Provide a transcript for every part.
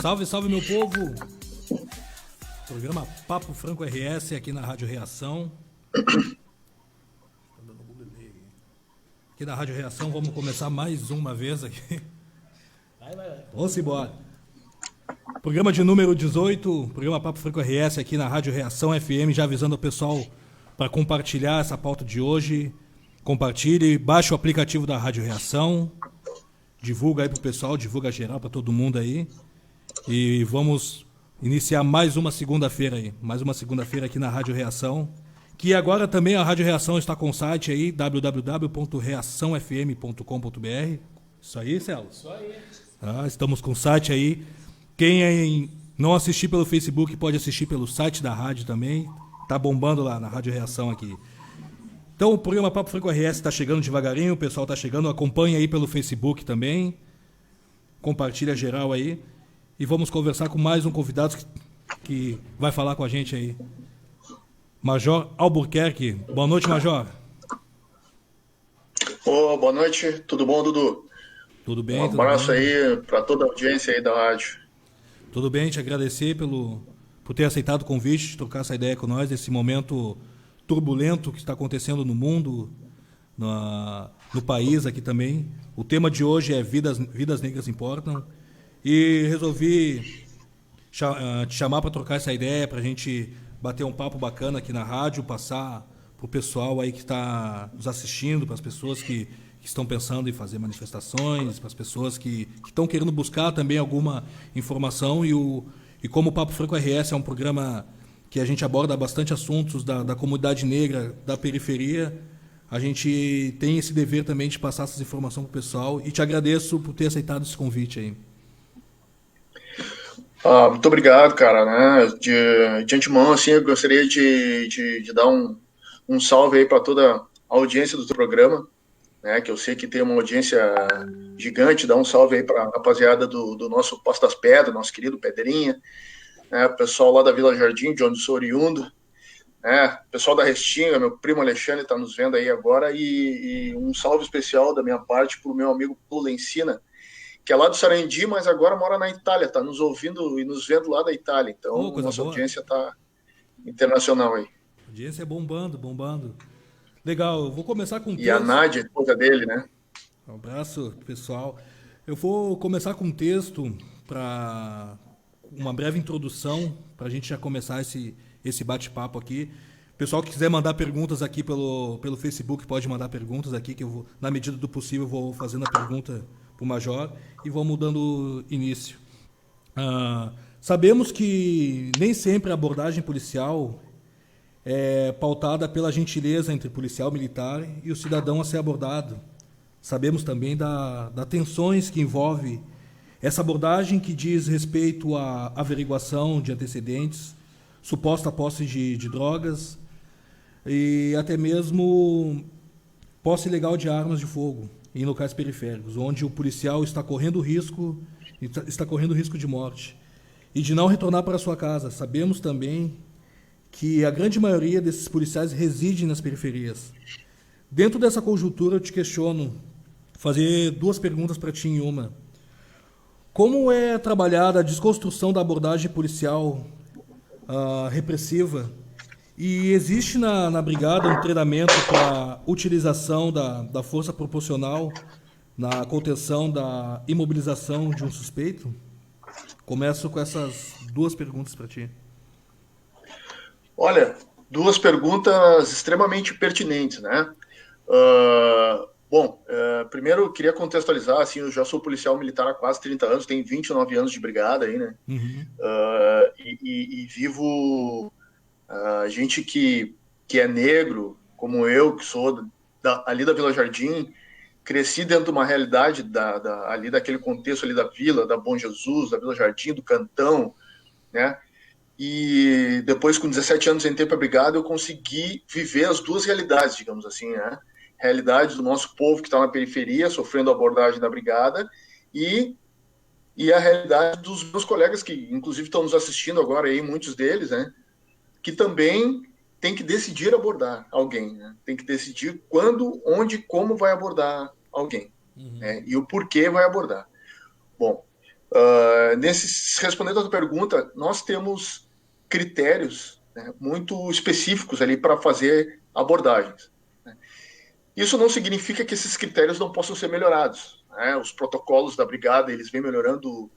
Salve, salve, meu povo! Programa Papo Franco RS aqui na Rádio Reação. Aqui na Rádio Reação, vamos começar mais uma vez aqui. Vamos embora. Programa de número 18, programa Papo Franco RS aqui na Rádio Reação FM, já avisando o pessoal para compartilhar essa pauta de hoje. Compartilhe, baixe o aplicativo da Rádio Reação, divulga aí pro pessoal, divulga geral para todo mundo aí. E vamos iniciar mais uma segunda-feira aí, mais uma segunda-feira aqui na Rádio Reação, que agora também a Rádio Reação está com o site aí, www.reaçãofm.com.br. Isso aí, Celso? Isso aí. Estamos com o site aí. Quem não assistir pelo Facebook pode assistir pelo site da rádio também. Tá bombando lá na Rádio Reação aqui. Então o programa Papo Franco RS está chegando devagarinho, o pessoal está chegando, acompanha aí pelo Facebook também. Compartilha geral aí. E vamos conversar com mais um convidado que vai falar com a gente aí. Major Albuquerque. Boa noite, Major. Boa noite. Tudo bom, Dudu? Tudo bem? Um abraço aí para toda a audiência aí da rádio. Tudo bem, te agradecer por ter aceitado o convite, de trocar essa ideia com nós nesse momento turbulento que está acontecendo no mundo, no país aqui também. O tema de hoje é Vidas Negras Importam. E resolvi te chamar para trocar essa ideia, para a gente bater um papo bacana aqui na rádio, passar para o pessoal aí que está nos assistindo, para as pessoas que estão pensando em fazer manifestações, para as pessoas que estão querendo buscar também alguma informação. E como o Papo Franco RS é um programa que a gente aborda bastante assuntos da comunidade negra, da periferia, a gente tem esse dever também de passar essas informações para o pessoal. E te agradeço por ter aceitado esse convite aí. Muito obrigado, cara, né? De antemão, assim, eu gostaria de dar um salve aí para toda a audiência do teu programa, né? Que eu sei que tem uma audiência gigante. Dá um salve aí para a rapaziada do nosso Passo das Pedras, nosso querido Pedrinha, né? Pessoal lá da Vila Jardim, de onde sou oriundo, né? Pessoal da Restinga, meu primo Alexandre está nos vendo aí agora, e um salve especial da minha parte para o meu amigo Paulo Lencina, que é lá do Sarandi, mas agora mora na Itália, tá nos ouvindo e nos vendo lá da Itália. Então, nossa audiência tá internacional aí. A audiência é bombando. Legal, eu vou começar com um texto. E a Nádia, esposa dele, né? Um abraço, pessoal. Eu vou começar com um texto para uma breve introdução, para a gente já começar esse bate-papo aqui. Pessoal que quiser mandar perguntas aqui pelo Facebook, pode mandar perguntas aqui, que eu vou, na medida do possível, vou fazendo a pergunta o Major e vamos dando início. Sabemos que nem sempre a abordagem policial é pautada pela gentileza entre policial militar e o cidadão a ser abordado. Sabemos também das tensões que envolve essa abordagem, que diz respeito à averiguação de antecedentes, suposta posse de drogas e até mesmo posse ilegal de armas de fogo em locais periféricos, onde o policial está correndo risco de morte e de não retornar para sua casa. Sabemos também que a grande maioria desses policiais reside nas periferias. Dentro dessa conjuntura, eu te questiono, fazer duas perguntas para ti em uma. Como é trabalhada a desconstrução da abordagem policial repressiva? E existe na brigada um treinamento para utilização da força proporcional na contenção da imobilização de um suspeito? Começo com essas duas perguntas para ti. Olha, duas perguntas extremamente pertinentes, né? Primeiro eu queria contextualizar, assim, eu já sou policial militar há quase 30 anos, tenho 29 anos de brigada aí, né? Uhum. E vivo... gente que é negro, como eu, que sou ali da Vila Jardim, cresci dentro de uma realidade ali daquele contexto ali da Vila, da Bom Jesus, da Vila Jardim, do Cantão, né? E depois, com 17 anos, entrei para a brigada, eu consegui viver as duas realidades, digamos assim, né? Realidade do nosso povo que está na periferia, sofrendo a abordagem da brigada, e a realidade dos meus colegas que, inclusive, estão nos assistindo agora, aí, muitos deles, né? Que também tem que decidir abordar alguém, né? Tem que decidir quando, onde, como vai abordar alguém, né? E o porquê vai abordar. Bom, Respondendo a tua pergunta, nós temos critérios, né, muito específicos ali para fazer abordagens. Né? Isso não significa que esses critérios não possam ser melhorados. Né? Os protocolos da brigada, eles vêm melhorando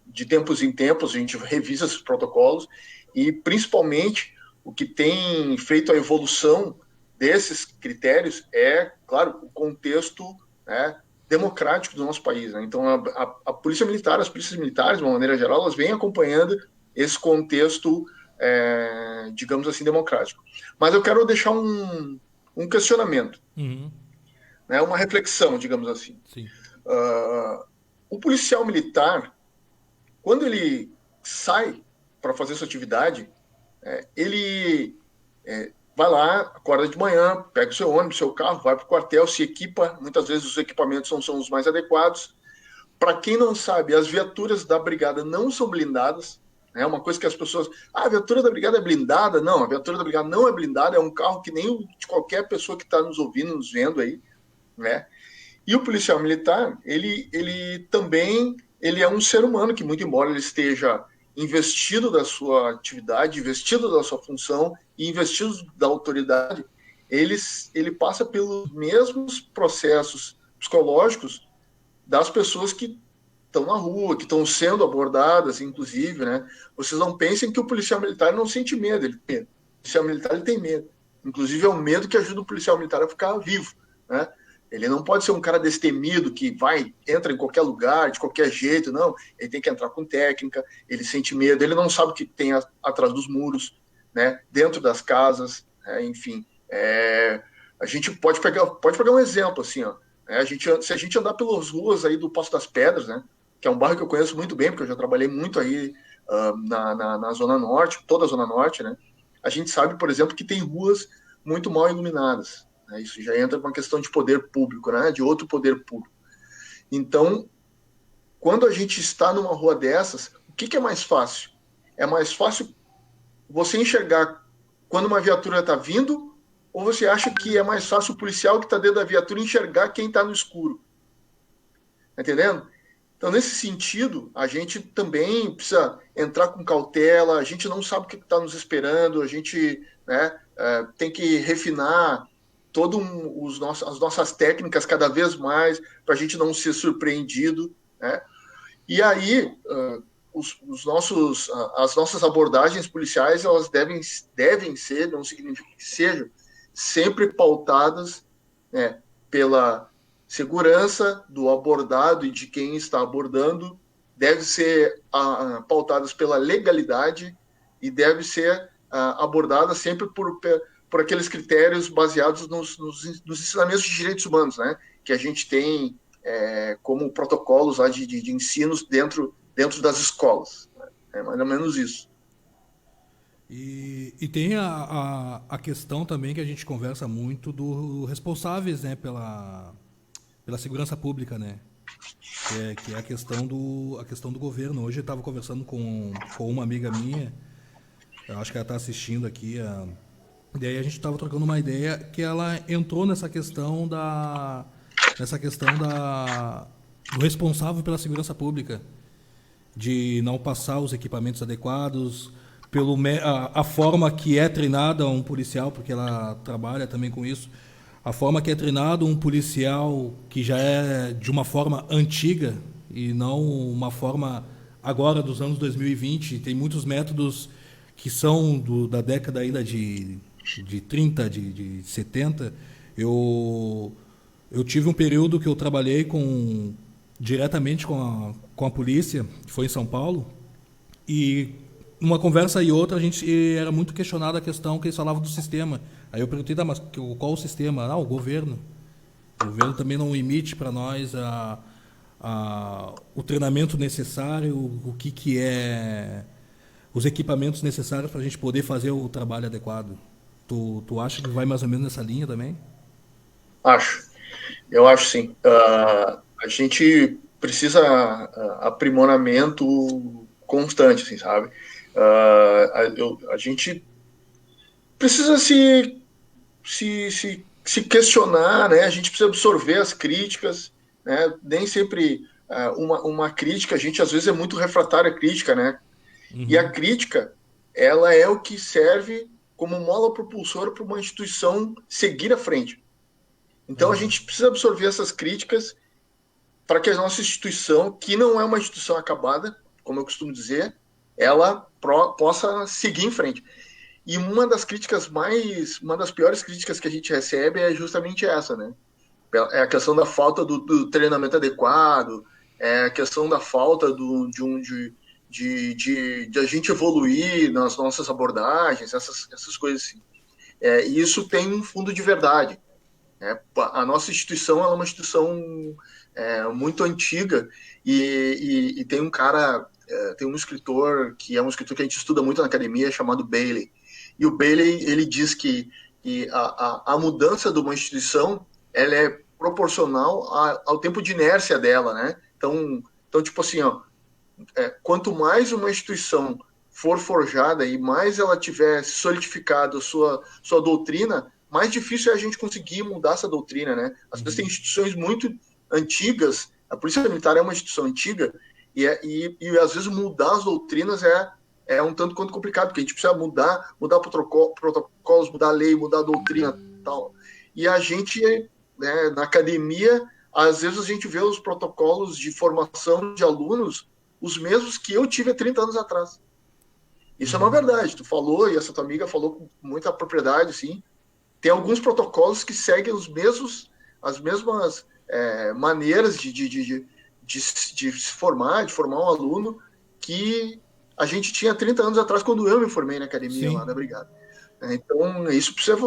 de tempos em tempos, a gente revisa esses protocolos e, principalmente, o que tem feito a evolução desses critérios é, claro, o contexto, né, democrático do nosso país. Né? Então, a Polícia Militar, as polícias militares, de uma maneira geral, elas vêm acompanhando esse contexto, digamos assim, democrático. Mas eu quero deixar um questionamento, né, uma reflexão, digamos assim. Sim. O policial militar, quando ele sai para fazer sua atividade, ele vai lá, acorda de manhã, pega o seu ônibus, seu carro, vai para o quartel, se equipa. Muitas vezes os equipamentos não são os mais adequados. Para quem não sabe, as viaturas da brigada não são blindadas. É uma coisa que as pessoas... a viatura da brigada é blindada? Não, a viatura da brigada não é blindada. É um carro que nem o de qualquer pessoa que está nos ouvindo, nos vendo aí. Né? E o policial militar, ele também ele é um ser humano que, muito embora ele esteja investido da sua atividade, investido da sua função e investido da autoridade, ele passa pelos mesmos processos psicológicos das pessoas que estão na rua, que estão sendo abordadas, inclusive, né? Vocês não pensem que o policial militar não sente medo, ele tem medo. O policial militar ele tem medo. Inclusive é o medo que ajuda o policial militar a ficar vivo, né? Ele não pode ser um cara destemido que entra em qualquer lugar, de qualquer jeito, não. Ele tem que entrar com técnica, ele sente medo, ele não sabe o que tem atrás dos muros, né? Dentro das casas, né? Enfim. A gente pode pegar um exemplo, assim, ó. Se a gente andar pelas ruas aí do Passo das Pedras, né? Que é um bairro que eu conheço muito bem, porque eu já trabalhei muito aí na Zona Norte, toda a Zona Norte, né? A gente sabe, por exemplo, que tem ruas muito mal iluminadas. Isso já entra com uma questão de poder público, né? De outro poder público. Então, quando a gente está numa rua dessas, o que é mais fácil? É mais fácil você enxergar quando uma viatura está vindo, ou você acha que é mais fácil o policial que está dentro da viatura enxergar quem está no escuro? Tá entendendo? Então, nesse sentido, a gente também precisa entrar com cautela, a gente não sabe o que está nos esperando, a gente, né, tem que refinar as nossas técnicas cada vez mais para a gente não ser surpreendido, né? E aí, as nossas abordagens policiais, elas devem ser, não significa que sejam, sempre pautadas, né, pela segurança do abordado e de quem está abordando, deve ser pautadas pela legalidade e deve ser abordadas sempre por aqueles critérios baseados nos ensinamentos de direitos humanos, né? Que a gente tem como protocolos lá de ensinos dentro das escolas. É mais ou menos isso. E tem a questão também que a gente conversa muito do responsáveis, né, pela segurança pública, né? Que é a questão do governo. Hoje eu estava conversando com uma amiga minha, eu acho que ela está assistindo aqui, daí a gente estava trocando uma ideia que ela entrou nessa questão do responsável pela segurança pública, de não passar os equipamentos adequados, a forma que é treinada um policial, porque ela trabalha também com isso, a forma que é treinado um policial que já é de uma forma antiga e não uma forma agora dos anos 2020. Tem muitos métodos que são da década ainda de 30, de 70. Eu tive um período que eu trabalhei diretamente com a polícia, que foi em São Paulo, e uma conversa e outra a gente era muito questionado a questão que eles falavam do sistema. Aí eu perguntei, mas qual o sistema? O governo. O governo também não emite para nós o treinamento necessário, o que é os equipamentos necessários para a gente poder fazer o trabalho adequado. Tu acha que vai mais ou menos nessa linha também? Eu acho sim. A gente precisa aprimoramento constante, assim, sabe? A gente precisa se questionar, né? A gente precisa absorver as críticas, né? Nem sempre uma crítica, a gente às vezes é muito refratário à crítica, né? E a Uhum. crítica, ela é o que serve como mola propulsora para uma instituição seguir à frente. Então a Aham. gente precisa absorver essas críticas para que a nossa instituição, que não é uma instituição acabada, como eu costumo dizer, ela possa seguir em frente. E uma das piores críticas que a gente recebe é justamente essa, né? É a questão da falta do treinamento adequado, é a questão da falta de a gente evoluir nas nossas abordagens, essas coisas assim. E isso tem um fundo de verdade. A nossa instituição é uma instituição muito antiga e tem um cara, tem um escritor que é um escritor que a gente estuda muito na academia chamado Bailey. E o Bailey ele diz que a mudança de uma instituição ela é proporcional ao tempo de inércia dela, né? Então tipo assim, ó, quanto mais uma instituição for forjada e mais ela tiver solidificado sua doutrina, mais difícil é a gente conseguir mudar essa doutrina, né? Às vezes tem Uhum. instituições muito antigas, a Polícia Militar é uma instituição antiga, e às vezes mudar as doutrinas é um tanto quanto complicado, porque a gente precisa mudar protocolos, mudar a lei, mudar a doutrina tal. E a gente, né, na academia, às vezes a gente vê os protocolos de formação de alunos os mesmos que eu tive há 30 anos atrás. Isso é uma Uhum. verdade. Tu falou, e essa tua amiga falou com muita propriedade, sim. Tem alguns protocolos que seguem as mesmas maneiras de se formar, de formar um aluno que a gente tinha 30 anos atrás, quando eu me formei na academia lá da Sim. Brigada. Então, isso precisa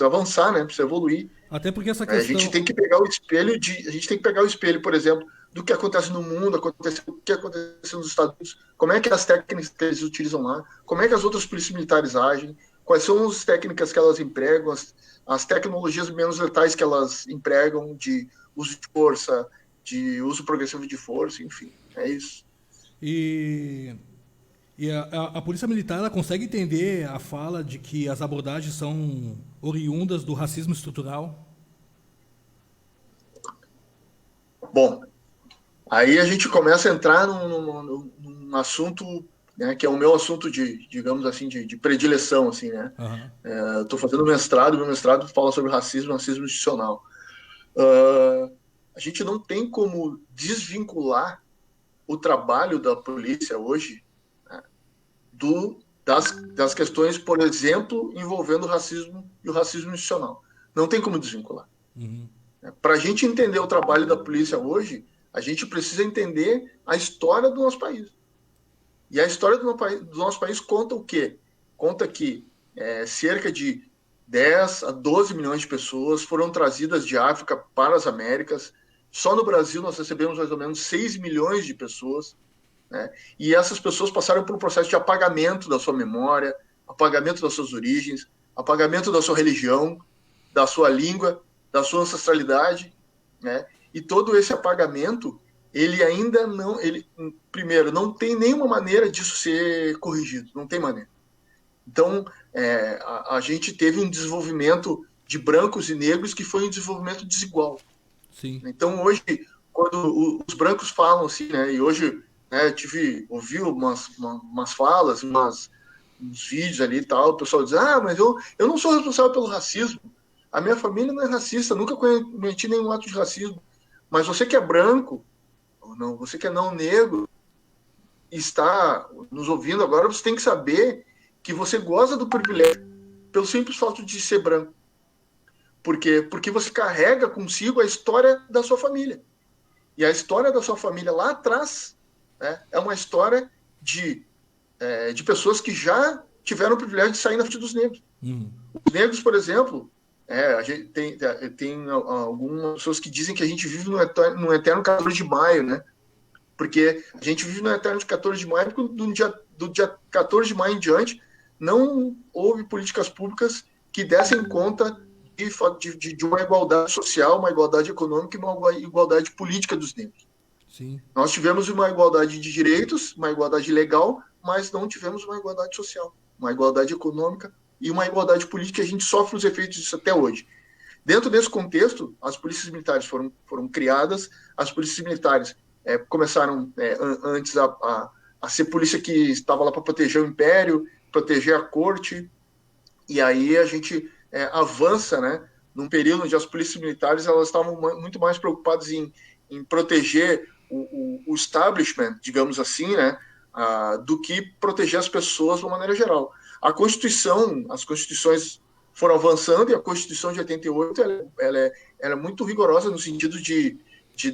avançar, né? Precisa evoluir. Até porque essa A gente questão. tem que pegar o espelho a gente tem que pegar o espelho, por exemplo, do que acontece no mundo, o que acontece nos Estados Unidos, como é que as técnicas que eles utilizam lá, como é que as outras polícias militares agem, quais são as técnicas que elas empregam, as tecnologias menos letais que elas empregam de uso de força, de uso progressivo de força, enfim, é isso. E, e a Polícia Militar ela consegue entender a fala de que as abordagens são oriundas do racismo estrutural? Bom, aí a gente começa a entrar num assunto, né, que é o meu assunto digamos assim, de predileção, assim, né? Aham. Eu estou fazendo mestrado, meu mestrado fala sobre racismo institucional. Uh, a gente não tem como desvincular o trabalho da polícia hoje, né, das questões, por exemplo, envolvendo o racismo e o racismo institucional. Não tem como desvincular. Uhum. Para a gente entender o trabalho da polícia hoje, a gente precisa entender a história do nosso país. E a história do nosso país conta o quê? Conta que cerca de 10 a 12 milhões de pessoas foram trazidas de África para as Américas. Só no Brasil nós recebemos mais ou menos 6 milhões de pessoas, né? E essas pessoas passaram por um processo de apagamento da sua memória, apagamento das suas origens, apagamento da sua religião, da sua língua, da sua ancestralidade, né? E todo esse apagamento, ele ainda não, ele primeiro não tem nenhuma maneira disso ser corrigido, não tem maneira. Então, a gente teve um desenvolvimento de brancos e negros que foi um desenvolvimento desigual. Sim. Então, hoje, quando os brancos falam assim, né, e hoje, né, ouvi umas falas, uns vídeos ali e tal, o pessoal diz, mas eu não sou responsável pelo racismo, a minha família não é racista, nunca cometi nenhum ato de racismo, mas você que é branco, ou não, você que é não negro, e está nos ouvindo agora, você tem que saber que você goza do privilégio pelo simples fato de ser branco. Por quê? Porque você carrega consigo a história da sua família. E a história da sua família lá atrás, né, é uma história de pessoas que já tiveram o privilégio de sair na frente dos negros. Uhum. Os negros, por exemplo, a gente tem algumas pessoas que dizem que a gente vive no eterno 14 de maio, né? Porque a gente vive no eterno 14 de maio, porque do dia 14 de maio em diante não houve políticas públicas que dessem conta de uma igualdade social, uma igualdade econômica e uma igualdade política dos negros. Sim. Nós tivemos uma igualdade de direitos, uma igualdade legal, mas não tivemos uma igualdade social, uma igualdade econômica e uma igualdade política, e a gente sofre os efeitos disso até hoje. Dentro desse contexto, as polícias militares foram criadas, as polícias militares começaram antes a ser polícia que estava lá para proteger o império, proteger a corte, e aí a gente avança, né, num período onde as polícias militares elas estavam muito mais preocupadas em proteger o establishment, digamos assim, né, do que proteger as pessoas de uma maneira geral. As constituições foram avançando e a Constituição de 88 ela é muito rigorosa no sentido de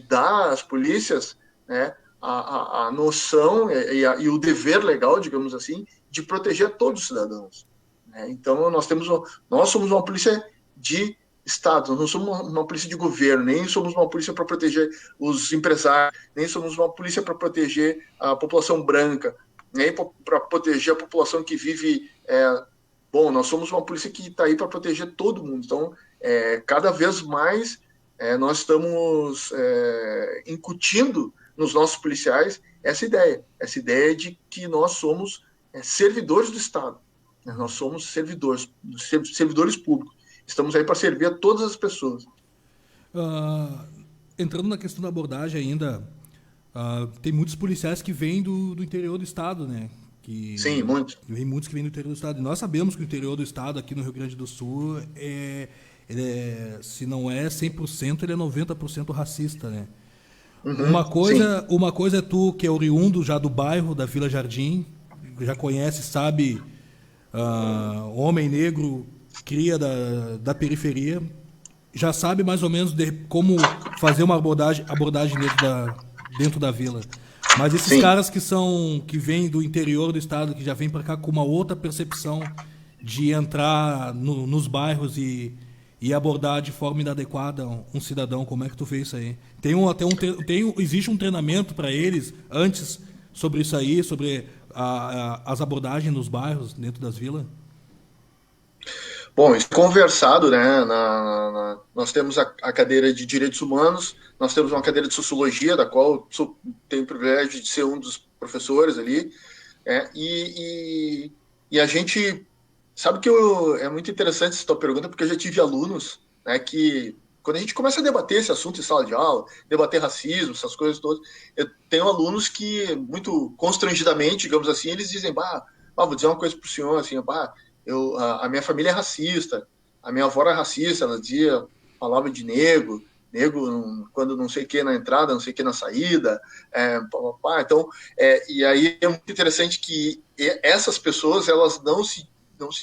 dar às polícias, né, a noção e o dever legal, digamos assim, de proteger todos os cidadãos. Né? Então, nós somos uma polícia de Estado, não somos uma polícia de governo, nem somos uma polícia para proteger os empresários, nem somos uma polícia para proteger a população branca, nem para proteger a população que vive. Bom, nós somos uma polícia que está aí para proteger todo mundo. Então, cada vez mais nós estamos incutindo nos nossos policiais essa ideia de que nós somos servidores do Estado. Né? Nós somos servidores públicos. Estamos aí para servir a todas as pessoas. Entrando na questão da abordagem ainda, tem muitos policiais que vêm do interior do estado, né? Sim, muito. Tem muitos que vêm do interior do estado. E nós sabemos que o interior do estado, aqui no Rio Grande do Sul, se não é 100%, ele é 90% racista, né? Uhum, uma coisa é tu, que é oriundo já do bairro, da Vila Jardim, já conhece, sabe, homem negro, cria da periferia, já sabe mais ou menos como fazer uma abordagem dentro da vila. Mas esses sim. caras que vêm do interior do estado, que já vêm para cá com uma outra percepção de entrar nos bairros e abordar de forma inadequada um cidadão, como é que tu vê isso aí? Existe um treinamento para eles antes sobre isso aí, sobre as abordagens nos bairros, dentro das vilas? Bom, isso conversado, né? Nós temos a cadeira de Direitos Humanos, nós temos uma cadeira de Sociologia, da qual tenho o privilégio de ser um dos professores ali, e a gente sabe que é muito interessante essa tua pergunta, porque eu já tive alunos, né, que quando a gente começa a debater esse assunto em sala de aula, debater racismo, essas coisas todas, eu tenho alunos que, muito constrangidamente, digamos assim, eles dizem, vou dizer uma coisa pro senhor, assim, a minha família é racista, a minha avó era racista, ela falava de negro quando não sei o que na entrada, não sei o que na saída, então, e aí é muito interessante que essas pessoas, elas não se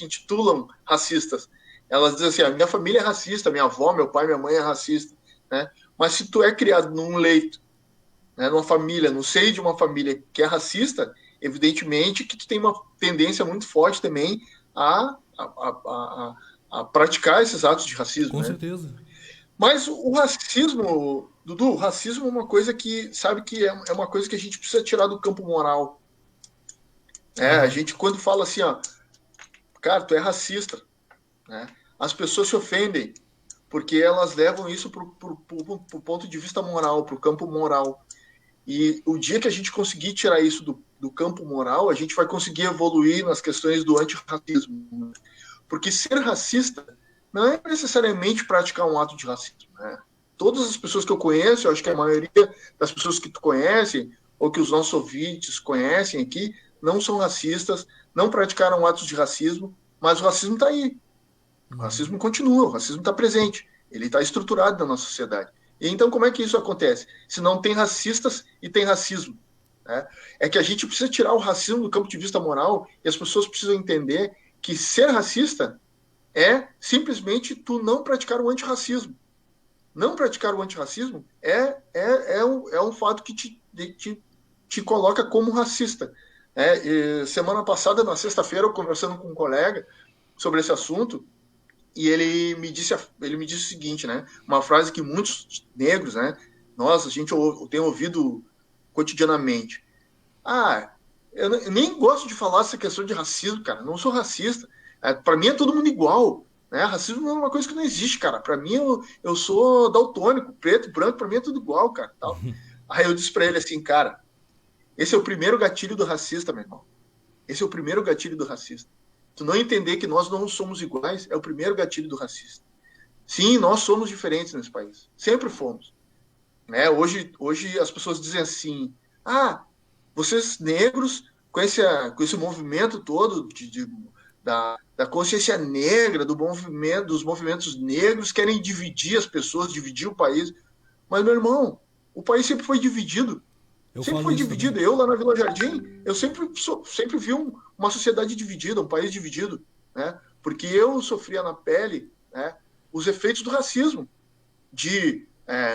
intitulam racistas, elas dizem assim, a minha família é racista, minha avó, meu pai, minha mãe é racista, né? Mas se tu é criado num leito, né, numa família, no seio de uma família que é racista, evidentemente que tu tem uma tendência muito forte também a praticar esses atos de racismo. Com né? certeza. Mas o racismo, Dudu, o racismo é uma coisa que, sabe que é uma coisa que a gente precisa tirar do campo moral. A gente quando fala assim, cara, tu é racista, né? As pessoas se ofendem porque elas levam isso pro ponto de vista moral, pro campo moral. E o dia que a gente conseguir tirar isso do campo moral, a gente vai conseguir evoluir nas questões do antirracismo. Porque ser racista não é necessariamente praticar um ato de racismo. Né? Todas as pessoas que eu conheço, eu acho que a maioria das pessoas que tu conhece, ou que os nossos ouvintes conhecem aqui, não são racistas, não praticaram atos de racismo, mas o racismo está aí. O racismo continua, o racismo está presente. Ele está estruturado na nossa sociedade. E então, como é que isso acontece? Se não tem racistas e tem racismo. Né? É que a gente precisa tirar o racismo do campo de vista moral e as pessoas precisam entender que ser racista é simplesmente tu não praticar o antirracismo. Não praticar o antirracismo é um fato que te coloca como racista. Semana passada, na sexta-feira, eu conversando com um colega sobre esse assunto, e ele me disse o seguinte, né? Uma frase que muitos negros, né? A gente tem ouvido cotidianamente. Eu nem gosto de falar essa questão de racismo, cara. Não sou racista. Para mim é todo mundo igual. Né? Racismo é uma coisa que não existe, cara. Para mim eu sou daltônico, preto, branco. Para mim é tudo igual, cara. Tal. Aí eu disse para ele assim, cara, esse é o primeiro gatilho do racista, meu irmão. Esse é o primeiro gatilho do racista. Tu não entender que nós não somos iguais é o primeiro gatilho do racista. Sim, nós somos diferentes nesse país. Sempre fomos. né? Hoje as pessoas dizem assim, vocês negros, com esse movimento todo da consciência negra, dos movimentos negros, querem dividir as pessoas, dividir o país. Mas, meu irmão, o país sempre foi dividido. Eu Sempre falo foi isso também. dividido. Eu, lá na Vila Jardim, eu sempre vi uma sociedade dividida, um país dividido, né? Porque eu sofria na pele, né, os efeitos do racismo, de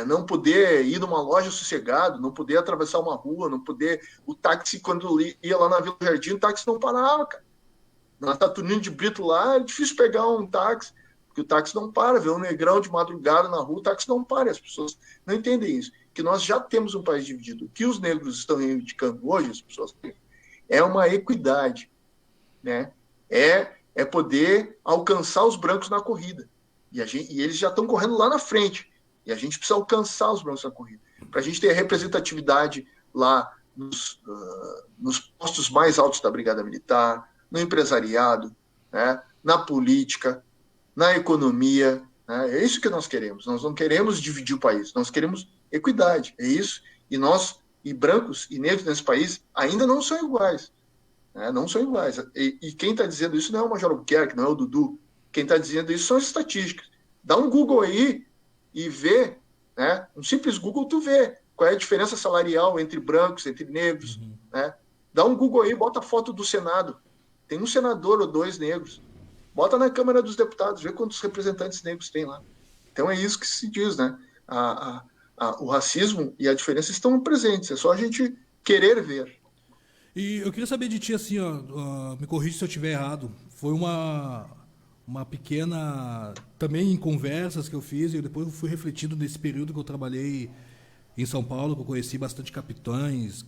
não poder ir numa loja sossegado, não poder atravessar uma rua, não poder... O táxi, quando ia lá na Vila Jardim, o táxi não parava, cara. Na Saturnino de Brito lá, é difícil pegar um táxi, porque o táxi não para, vê um negrão de madrugada na rua, o táxi não para, e as pessoas não entendem isso, que nós já temos um país dividido. O que os negros estão reivindicando hoje, as pessoas é uma equidade, né? É poder alcançar os brancos na corrida. E eles já estão correndo lá na frente. E a gente precisa alcançar os brancos na corrida. Para a gente ter a representatividade lá nos postos mais altos da Brigada Militar, no empresariado, né, na política, na economia. Né? É isso que nós queremos. Nós não queremos dividir o país, nós queremos equidade. É isso. E brancos e negros nesse país ainda não são iguais. Né? Não são iguais. E quem está dizendo isso não é o Major Albuquerque, não é o Dudu. Quem está dizendo isso são as estatísticas. Dá um Google aí e vê, né? Um simples Google tu vê qual é a diferença salarial entre brancos, entre negros, Uhum. né? Dá um Google aí, bota a foto do Senado. Tem um senador ou dois negros. Bota na Câmara dos Deputados, vê quantos representantes negros tem lá. Então é isso que se diz, né? O racismo e a diferença estão presentes, é só a gente querer ver. E eu queria saber de ti, assim, me corrija se eu estiver errado. Foi uma pequena. Também em conversas que eu fiz, e depois eu fui refletindo nesse período que eu trabalhei em São Paulo, que eu conheci bastante capitões,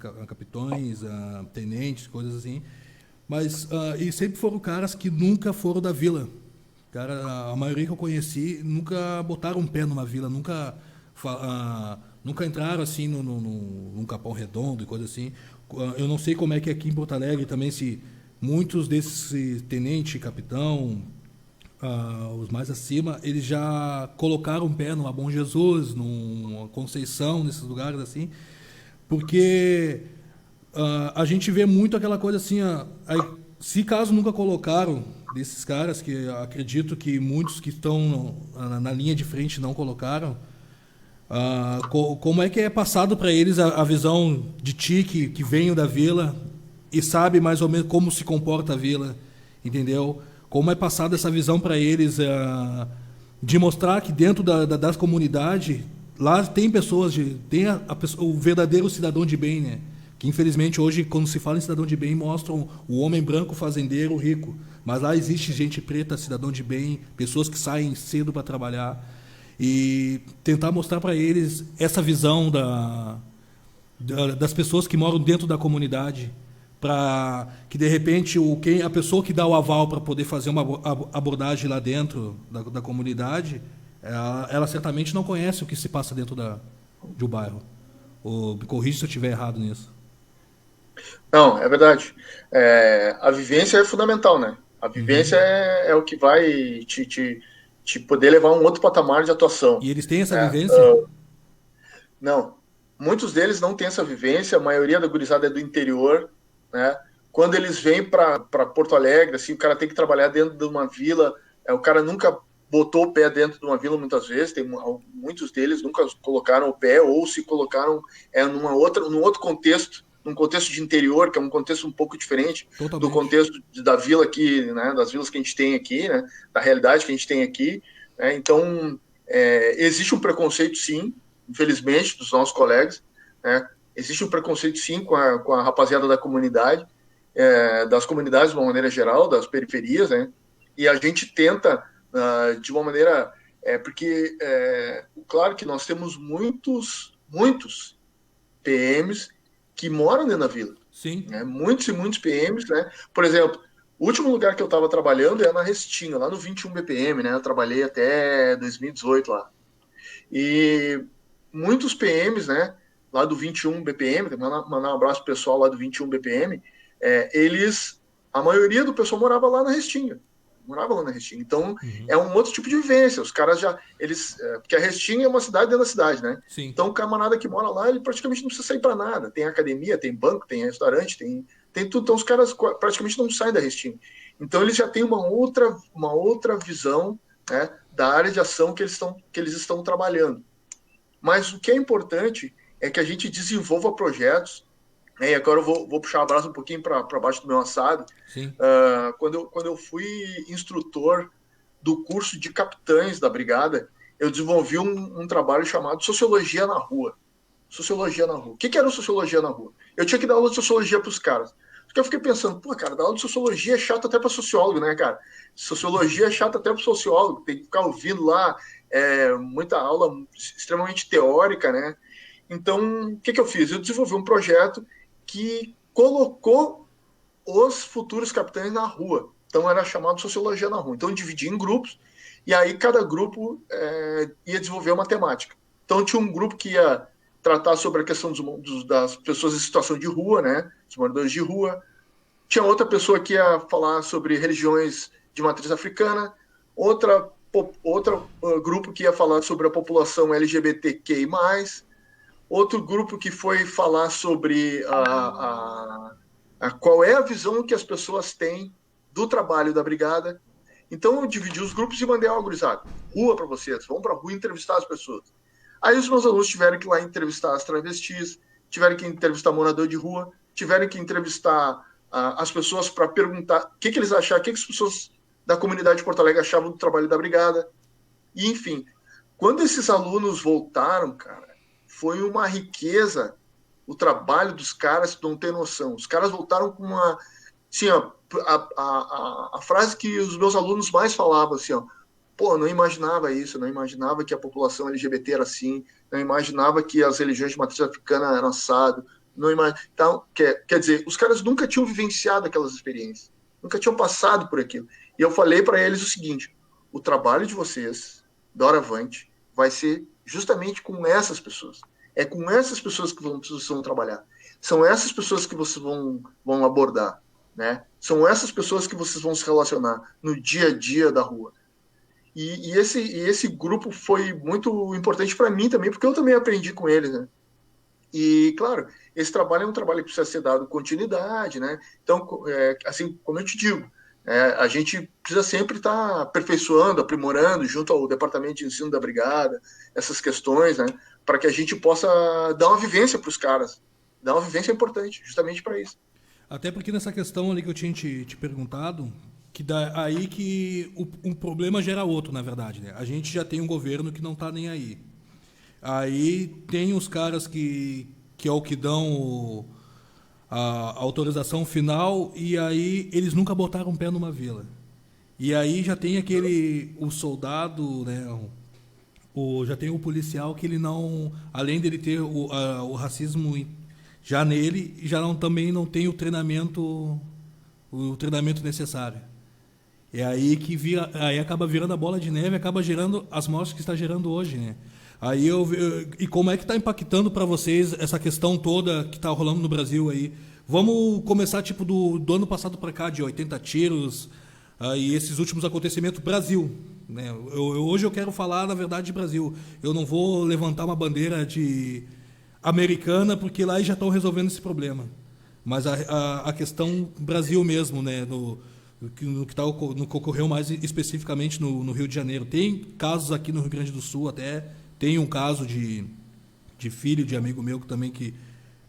tenentes, coisas assim. Mas, e sempre foram caras que nunca foram da vila. Cara, a maioria que eu conheci nunca botaram um pé numa vila, nunca entraram assim num Capão Redondo e coisa assim. Eu não sei como é que é aqui em Porto Alegre também, se muitos desses tenente, capitão, os mais acima, eles já colocaram um pé numa Bom Jesus, numa Conceição, nesses lugares assim, porque a gente vê muito aquela coisa assim, aí, se caso nunca colocaram desses caras, que acredito que muitos que estão na linha de frente não colocaram, como é que é passado para eles a visão de ti que veio da vila e sabe mais ou menos como se comporta a vila, entendeu? Como é passada essa visão para eles de mostrar que dentro das comunidades lá tem pessoas, tem o verdadeiro cidadão de bem, né? Que infelizmente hoje, quando se fala em cidadão de bem, mostram o homem branco, fazendeiro, rico. Mas lá existe gente preta, cidadão de bem, pessoas que saem cedo para trabalhar. E tentar mostrar para eles essa visão das pessoas que moram dentro da comunidade, para que de repente a pessoa que dá o aval para poder fazer uma abordagem lá dentro da comunidade, ela certamente não conhece o que se passa dentro de um bairro. Me corrija se eu estiver errado nisso. Não, é verdade. A vivência é fundamental, né? A vivência Uhum. é o que vai te poder levar a um outro patamar de atuação. E eles têm essa Né? vivência? Não, muitos deles não têm essa vivência, a maioria da gurizada é do interior, né? Quando eles vêm para Porto Alegre, assim, o cara tem que trabalhar dentro de uma vila, o cara nunca botou o pé dentro de uma vila muitas vezes, muitos deles nunca colocaram o pé ou se colocaram num outro contexto, num contexto de interior, que é um contexto um pouco diferente do Totalmente. contexto da vila aqui, né, das vilas que a gente tem aqui, né, da realidade que a gente tem aqui. Né? Então, existe um preconceito, sim, infelizmente, dos nossos colegas. Né? Existe um preconceito, sim, com a rapaziada da comunidade, das comunidades de uma maneira geral, das periferias, né? E a gente tenta, de uma maneira... porque, claro que nós temos muitos PMs que moram dentro da vila. Sim. Né? Muitos e muitos PMs, né? Por exemplo, o último lugar que eu estava trabalhando é na Restinga, lá no 21 BPM, né? Eu trabalhei até 2018 lá. E muitos PMs, né, lá do 21 BPM, mandar um abraço pro pessoal lá do 21 BPM, a maioria do pessoal morava lá na Restinga. morava lá na Restinga. Então, Uhum. é um outro tipo de vivência. Os caras já, porque a Restinga é uma cidade dentro da cidade, né? Sim. Então, o camarada que mora lá, ele praticamente não precisa sair para nada. Tem academia, tem banco, tem restaurante, tem tudo. Então, os caras praticamente não saem da Restinga. Então, eles já têm uma outra visão, né, da área de ação que eles estão trabalhando. Mas o que é importante é que a gente desenvolva projetos, né, e agora eu vou puxar a brasa um pouquinho para baixo do meu assado. Sim. Quando eu fui instrutor do curso de capitães da brigada, eu desenvolvi um trabalho chamado Sociologia na Rua. Sociologia na Rua. O que era Sociologia na Rua? Eu tinha que dar aula de Sociologia para os caras. Porque eu fiquei pensando, pô, cara, dar aula de Sociologia é chato até para sociólogo, né, cara? Sociologia é chato até para sociólogo, tem que ficar ouvindo lá muita aula extremamente teórica, né? Então, o que eu fiz? Eu desenvolvi um projeto que colocou os futuros capitães na rua. Então era chamado Sociologia na Rua. Então eu dividi em grupos e aí cada grupo ia desenvolver uma temática. Então tinha um grupo que ia tratar sobre a questão das pessoas em situação de rua, né, os moradores de rua. Tinha outra pessoa que ia falar sobre religiões de matriz africana, outra grupo que ia falar sobre a população LGBTQI+, outro grupo que foi falar sobre qual é a visão que as pessoas têm do trabalho da brigada. Então eu dividi os grupos e mandei algo, gurizada, rua para vocês, vão para a rua entrevistar as pessoas. Aí os meus alunos tiveram que ir lá entrevistar as travestis, tiveram que entrevistar morador de rua, tiveram que entrevistar as pessoas para perguntar o que eles achavam, o que as pessoas da comunidade de Porto Alegre achavam do trabalho da brigada. E, enfim, quando esses alunos voltaram, cara, foi uma riqueza o trabalho dos caras, tu não tem noção. Os caras voltaram com uma. Assim, ó, a frase que os meus alunos mais falavam, assim, ó, pô, não imaginava isso, não imaginava que a população LGBT era assim, não imaginava que as religiões de matriz africana eram assado, não então, quer dizer, os caras nunca tinham vivenciado aquelas experiências, nunca tinham passado por aquilo. E eu falei para eles o seguinte: o trabalho de vocês, doravante, vai ser justamente com essas pessoas. É com essas pessoas que vocês vão trabalhar. São essas pessoas que vocês vão abordar, né? São essas pessoas que vocês vão se relacionar no dia a dia da rua. E esse grupo foi muito importante para mim também, porque eu também aprendi com eles, né? E, claro, esse trabalho é um trabalho que precisa ser dado continuidade, né? Então, assim, como eu te digo, a gente precisa sempre estar aperfeiçoando, aprimorando, junto ao departamento de ensino da brigada, essas questões, né? Para que a gente possa dar uma vivência para os caras. Dar uma vivência importante, justamente para isso. Até porque nessa questão ali que eu tinha te perguntado, que dá aí que um problema gera outro, na verdade, né? A gente já tem um governo que não tá nem aí. Aí tem os caras que é o que dão a autorização final e aí eles nunca botaram um pé numa vila. E aí já tem o soldado, né? Já tem o policial que ele não, além dele ter o racismo já nele, já não, também não tem o treinamento necessário. É aí que aí acaba virando a bola de neve, acaba gerando as mortes que está gerando hoje, né? E como é que está impactando para vocês essa questão toda que está rolando no Brasil aí? Vamos começar tipo do ano passado para cá, de 80 tiros, e esses últimos acontecimentos Brasil, né? Hoje eu quero falar na verdade de Brasil. Eu não vou levantar uma bandeira de americana porque lá eles já estão resolvendo esse problema. Mas a questão Brasil mesmo, né? No no que ocorreu mais especificamente no Rio de Janeiro. Tem casos aqui no Rio Grande do Sul até. Tem um caso de filho de amigo meu também que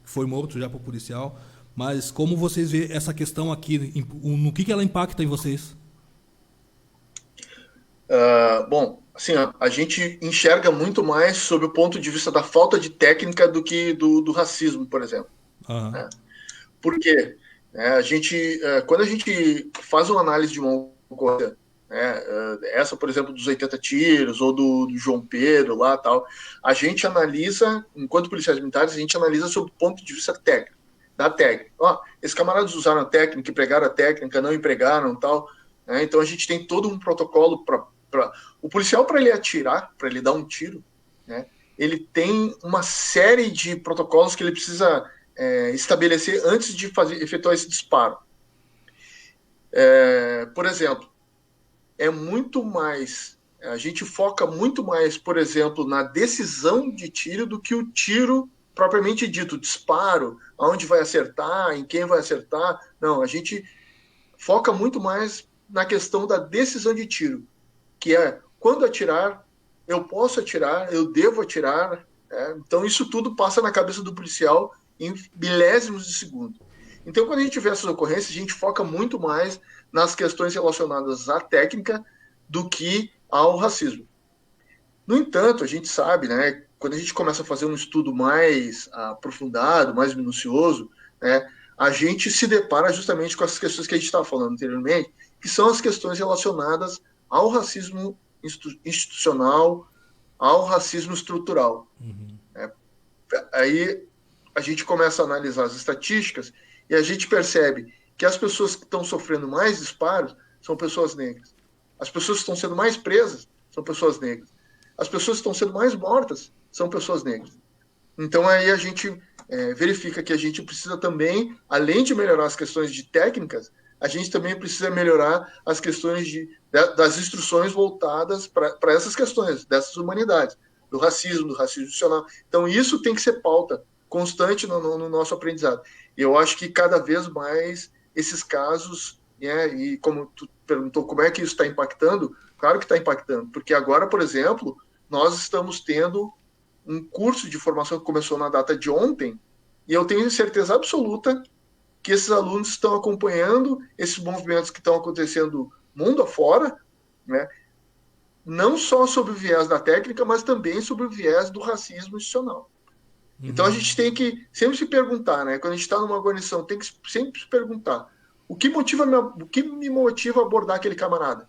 foi morto já por policial. Mas como vocês vê essa questão aqui, no que ela impacta em vocês? Bom, assim, a gente enxerga muito mais sob o ponto de vista da falta de técnica do que do racismo, por exemplo. Aham. Né? Por quê? Quando a gente faz uma análise de uma ocorrência, né, essa, por exemplo, dos 80 tiros, ou do João Pedro lá tal, a gente analisa, enquanto policiais militares, a gente analisa sob o ponto de vista técnico, da técnica. Esses camaradas usaram a técnica, empregaram a técnica, não empregaram tal, né? Então a gente tem todo um protocolo para o policial, para ele atirar, para ele dar um tiro, né? Ele tem uma série de protocolos que ele precisa estabelecer antes de efetuar esse disparo. Por exemplo, é muito mais, a gente foca muito mais, por exemplo, na decisão de tiro do que o tiro propriamente dito, o disparo, aonde vai acertar, em quem vai acertar. Não, a gente foca muito mais na questão da decisão de tiro, que é quando atirar, eu posso atirar, eu devo atirar. Então, isso tudo passa na cabeça do policial em milésimos de segundo. Então, quando a gente vê essas ocorrências, a gente foca muito mais nas questões relacionadas à técnica do que ao racismo. No entanto, a gente sabe, né, quando a gente começa a fazer um estudo mais aprofundado, mais minucioso, né, a gente se depara justamente com essas questões que a gente estava falando anteriormente, que são as questões relacionadas ao racismo institucional, ao racismo estrutural. Uhum. Aí a gente começa a analisar as estatísticas e a gente percebe que as pessoas que estão sofrendo mais disparos são pessoas negras. As pessoas que estão sendo mais presas são pessoas negras. As pessoas que estão sendo mais mortas são pessoas negras. Então aí a gente verifica que a gente precisa também, além de melhorar as questões de técnicas, a gente também precisa melhorar as questões das instruções voltadas para essas questões, dessas humanidades, do racismo institucional. Então isso tem que ser pauta constante no nosso aprendizado. E eu acho que cada vez mais esses casos, e como tu perguntou como é que isso está impactando, claro que está impactando, porque agora, por exemplo, nós estamos tendo um curso de formação que começou na data de ontem, e eu tenho certeza absoluta que esses alunos estão acompanhando esses movimentos que estão acontecendo mundo afora, né? Não só sobre o viés da técnica, mas também sobre o viés do racismo institucional. Uhum. Então a gente tem que sempre se perguntar, né? Quando a gente está numa guarnição, tem que sempre se perguntar o que me motiva a abordar aquele camarada.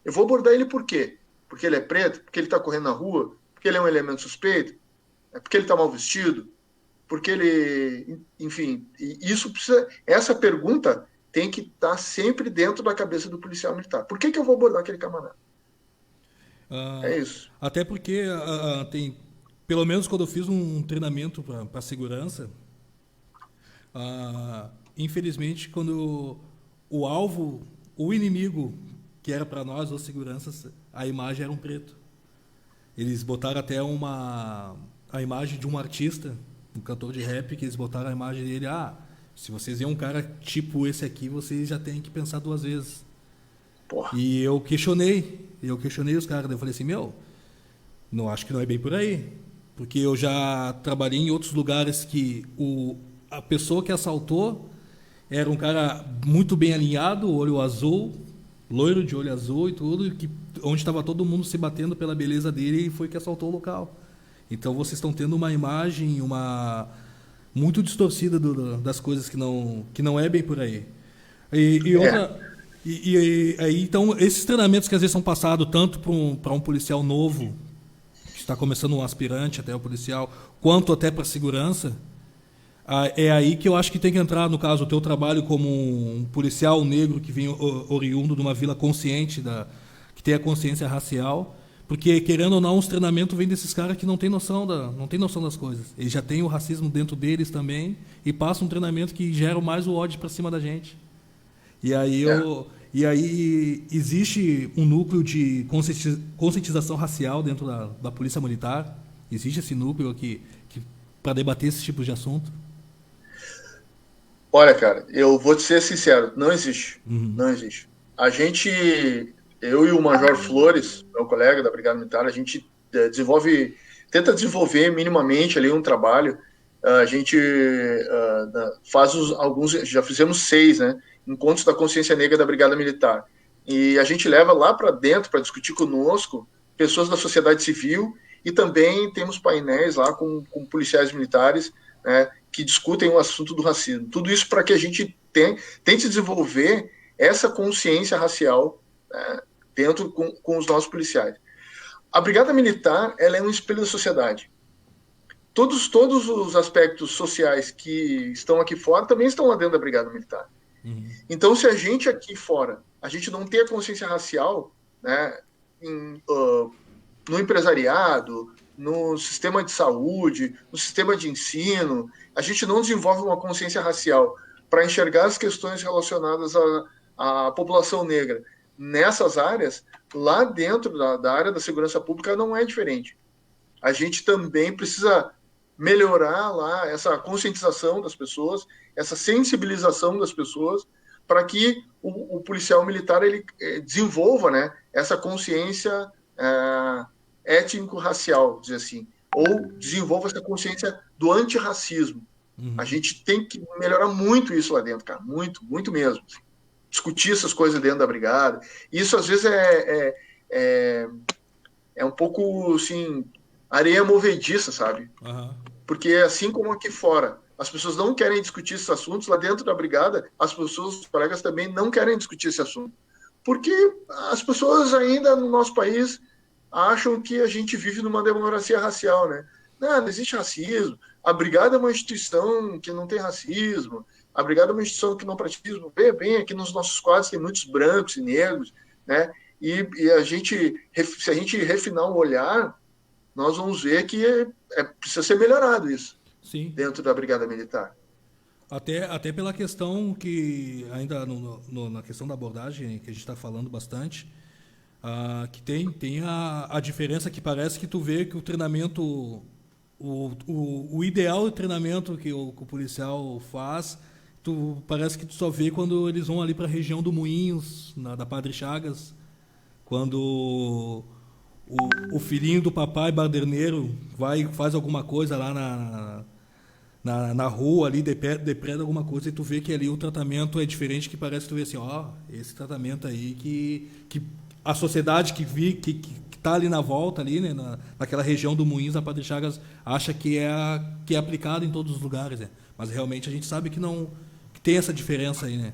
Eu vou abordar ele por quê? Porque ele é preto? Porque ele está correndo na rua? Porque ele é um elemento suspeito? É porque ele está mal vestido? Porque ele... Enfim, isso precisa... Essa pergunta tem que estar sempre dentro da cabeça do policial militar. Por que eu vou abordar aquele camarada? É isso. Até porque tem... Pelo menos quando eu fiz um treinamento para segurança, infelizmente, quando o alvo, o inimigo que era para nós, os seguranças, a imagem era um preto. Eles botaram até a imagem de um artista, um cantor de rap, que eles botaram a imagem dele. Se vocês veem um cara tipo esse aqui, vocês já têm que pensar duas vezes. Porra. E eu questionei os caras. Eu falei assim, não acho que não é bem por aí. Porque eu já trabalhei em outros lugares que a pessoa que assaltou era um cara muito bem alinhado, olho azul, loiro de olho azul e tudo, onde estava todo mundo se batendo pela beleza dele, e foi que assaltou o local. Então vocês estão tendo uma imagem muito distorcida das coisas que não é bem por aí. Então, esses treinamentos que às vezes são passados tanto para um policial novo, que está começando um aspirante até o policial, quanto até para a segurança, é aí que eu acho que tem que entrar, no caso, o teu trabalho como um policial negro que vem oriundo de uma vila consciente, que tem a consciência racial, porque, querendo ou não, os treinamentos vêm desses caras que não tem noção das coisas. Eles já têm o racismo dentro deles também e passam um treinamento que gera mais o ódio para cima da gente. E aí existe um núcleo de conscientização racial dentro da Polícia Militar. Existe esse núcleo aqui para debater esse tipo de assunto? Olha, cara, eu vou te ser sincero, não existe. Não existe. Eu e o Major Flores, meu colega da Brigada Militar, a gente tenta desenvolver minimamente ali um trabalho. A gente faz já fizemos 6, né, encontros da consciência negra da Brigada Militar. E a gente leva lá para dentro para discutir conosco pessoas da sociedade civil, e também temos painéis lá com policiais militares, né, que discutem o assunto do racismo. Tudo isso para que a gente tente desenvolver essa consciência racial, né, dentro com os nossos policiais. A Brigada Militar, ela é um espelho da sociedade. Todos os aspectos sociais que estão aqui fora também estão lá dentro da Brigada Militar. Uhum. Então, se a gente aqui fora, a gente não tem a consciência racial, né, no empresariado, no sistema de saúde, no sistema de ensino, a gente não desenvolve uma consciência racial para enxergar as questões relacionadas à população negra nessas áreas, lá dentro da área da segurança pública não é diferente. A gente também precisa melhorar lá essa conscientização das pessoas, essa sensibilização das pessoas, para que o policial militar ele desenvolva, né, essa consciência étnico-racial, dizer assim, ou desenvolva essa consciência do antirracismo. A gente tem que melhorar muito isso lá dentro, cara, muito, muito mesmo. Discutir essas coisas dentro da brigada. Isso, às vezes, é um pouco, assim, areia movediça, sabe? Aham. Porque, assim como aqui fora, as pessoas não querem discutir esses assuntos, lá dentro da brigada, as pessoas, os colegas também não querem discutir esse assunto. Porque as pessoas ainda no nosso país acham que a gente vive numa democracia racial, né? Não existe racismo. A brigada é uma instituição que não tem racismo. A brigada é uma instituição que não pratica racismo. Bem, aqui nos nossos quadros tem muitos brancos e negros, né? E a gente, se a gente refinar o olhar, nós vamos ver que precisa ser melhorado isso Sim. dentro da Brigada Militar. Até pela questão que, ainda na questão da abordagem, que a gente está falando bastante, que tem a diferença que parece que tu vê que o treinamento, o ideal treinamento que o policial faz, parece que tu só vê quando eles vão ali para a região do Moinhos, da Padre Chagas, quando o filhinho do papai baderneiro faz alguma coisa lá na rua ali, depreda alguma coisa, e tu vê que ali o tratamento é diferente, que parece que tu vê assim, esse tratamento aí que a sociedade que tá ali na volta, ali, né, naquela região do Moinhos, a Padre Chagas acha que é aplicado em todos os lugares, né? Mas realmente a gente sabe que não, que tem essa diferença aí, né?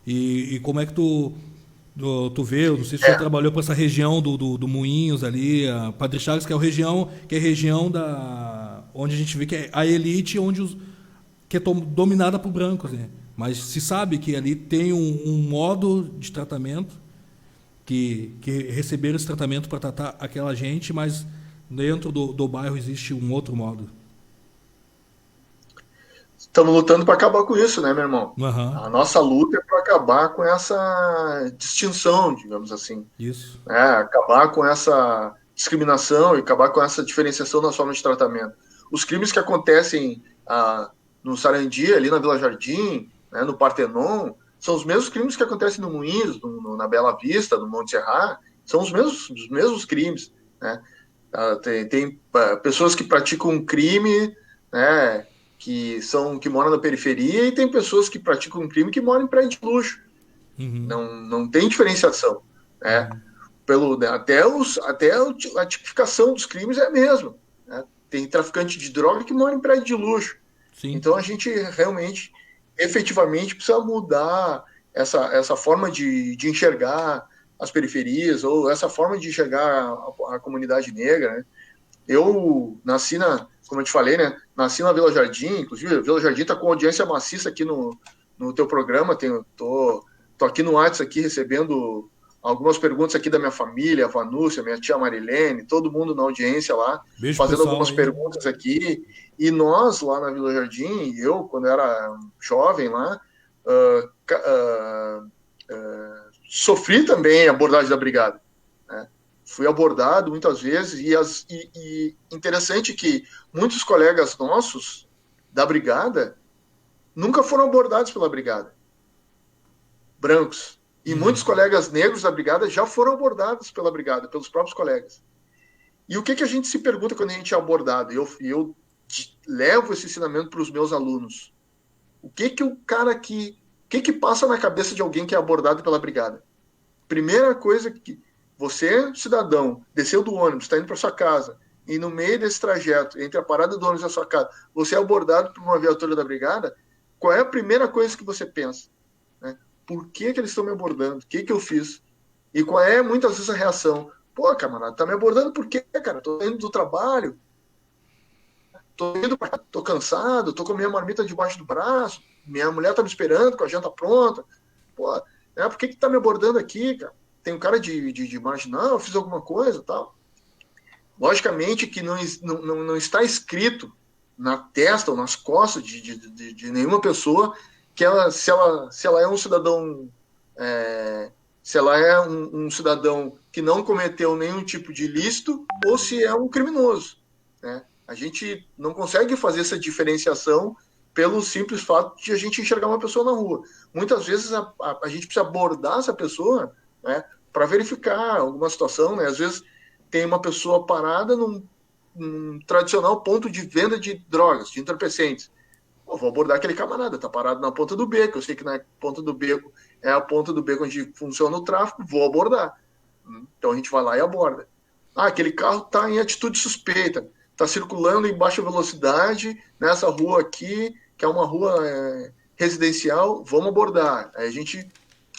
E como é que tu vê, eu não sei se você trabalhou por essa região do Moinhos ali, a Padre Chagas, que é a região onde a gente vê que é a elite, que é dominada por brancos, né? Mas se sabe que ali tem um modo de tratamento, que receberam esse tratamento para tratar aquela gente, mas dentro do bairro existe um outro modo. Estamos lutando para acabar com isso, né, meu irmão? Aham. A nossa luta é para acabar com essa distinção, digamos assim. Isso. Acabar com essa discriminação e acabar com essa diferenciação nas formas de tratamento. Os crimes que acontecem no Sarandi, ali na Vila Jardim, né, no Partenon, são os mesmos crimes que acontecem no Moinhos, na Bela Vista, no Monte Serrat, são os mesmos crimes. Né? Tem pessoas que praticam um crime, né, que moram na periferia, e tem pessoas que praticam um crime que moram em prédio de luxo. Uhum. Não tem diferenciação. Né? Até a tipificação dos crimes é a mesma. Né? Tem traficante de droga que mora em prédio de luxo. Sim. Então a gente realmente, efetivamente, precisa mudar essa forma de enxergar as periferias, ou essa forma de enxergar a comunidade negra. Né? Eu nasci como eu te falei, né? Nasci na Vila Jardim, inclusive a Vila Jardim está com audiência maciça aqui no teu programa. Tô aqui no WhatsApp aqui recebendo algumas perguntas aqui da minha família, a Vanúcia, minha tia Marilene, todo mundo na audiência lá, Beijo fazendo pessoal, algumas aí. Perguntas aqui. E nós, lá na Vila Jardim, eu, quando era jovem lá, sofri também a abordagem da brigada. Né? Fui abordado muitas vezes, e interessante que muitos colegas nossos da brigada nunca foram abordados pela brigada. Brancos. E muitos colegas negros da brigada já foram abordados pela brigada, pelos próprios colegas. E o que a gente se pergunta quando a gente é abordado? Eu levo esse ensinamento para os meus alunos. O que passa na cabeça de alguém que é abordado pela brigada? Primeira coisa que você, cidadão, desceu do ônibus, está indo para sua casa, e no meio desse trajeto, entre a parada do ônibus e a sua casa, você é abordado por uma viatura da brigada, qual é a primeira coisa que você pensa? Né? Por que eles estão me abordando? O que eu fiz? E qual é, muitas vezes, a reação? Pô, camarada, tá me abordando por quê, cara? Tô indo do trabalho, tô cansado, tô com a minha marmita debaixo do braço, minha mulher tá me esperando com a janta pronta. Pô, por que tá me abordando aqui, cara? Tem um cara de marginal, eu fiz alguma coisa, tal. Logicamente que não está escrito na testa ou nas costas de nenhuma pessoa que se ela é um cidadão se ela é um cidadão que não cometeu nenhum tipo de ilícito ou se é um criminoso, né? A gente não consegue fazer essa diferenciação pelo simples fato de a gente enxergar uma pessoa na rua. Muitas vezes a gente precisa abordar essa pessoa, né, para verificar alguma situação, né? Às vezes tem uma pessoa parada num tradicional ponto de venda de drogas, de entorpecentes. Pô, vou abordar aquele camarada, tá parado na ponta do beco, eu sei que na ponta do beco é a ponta do beco onde funciona o tráfico, vou abordar. Então a gente vai lá e aborda. Ah, aquele carro está em atitude suspeita, está circulando em baixa velocidade nessa rua aqui, que é uma rua residencial, vamos abordar. Aí a gente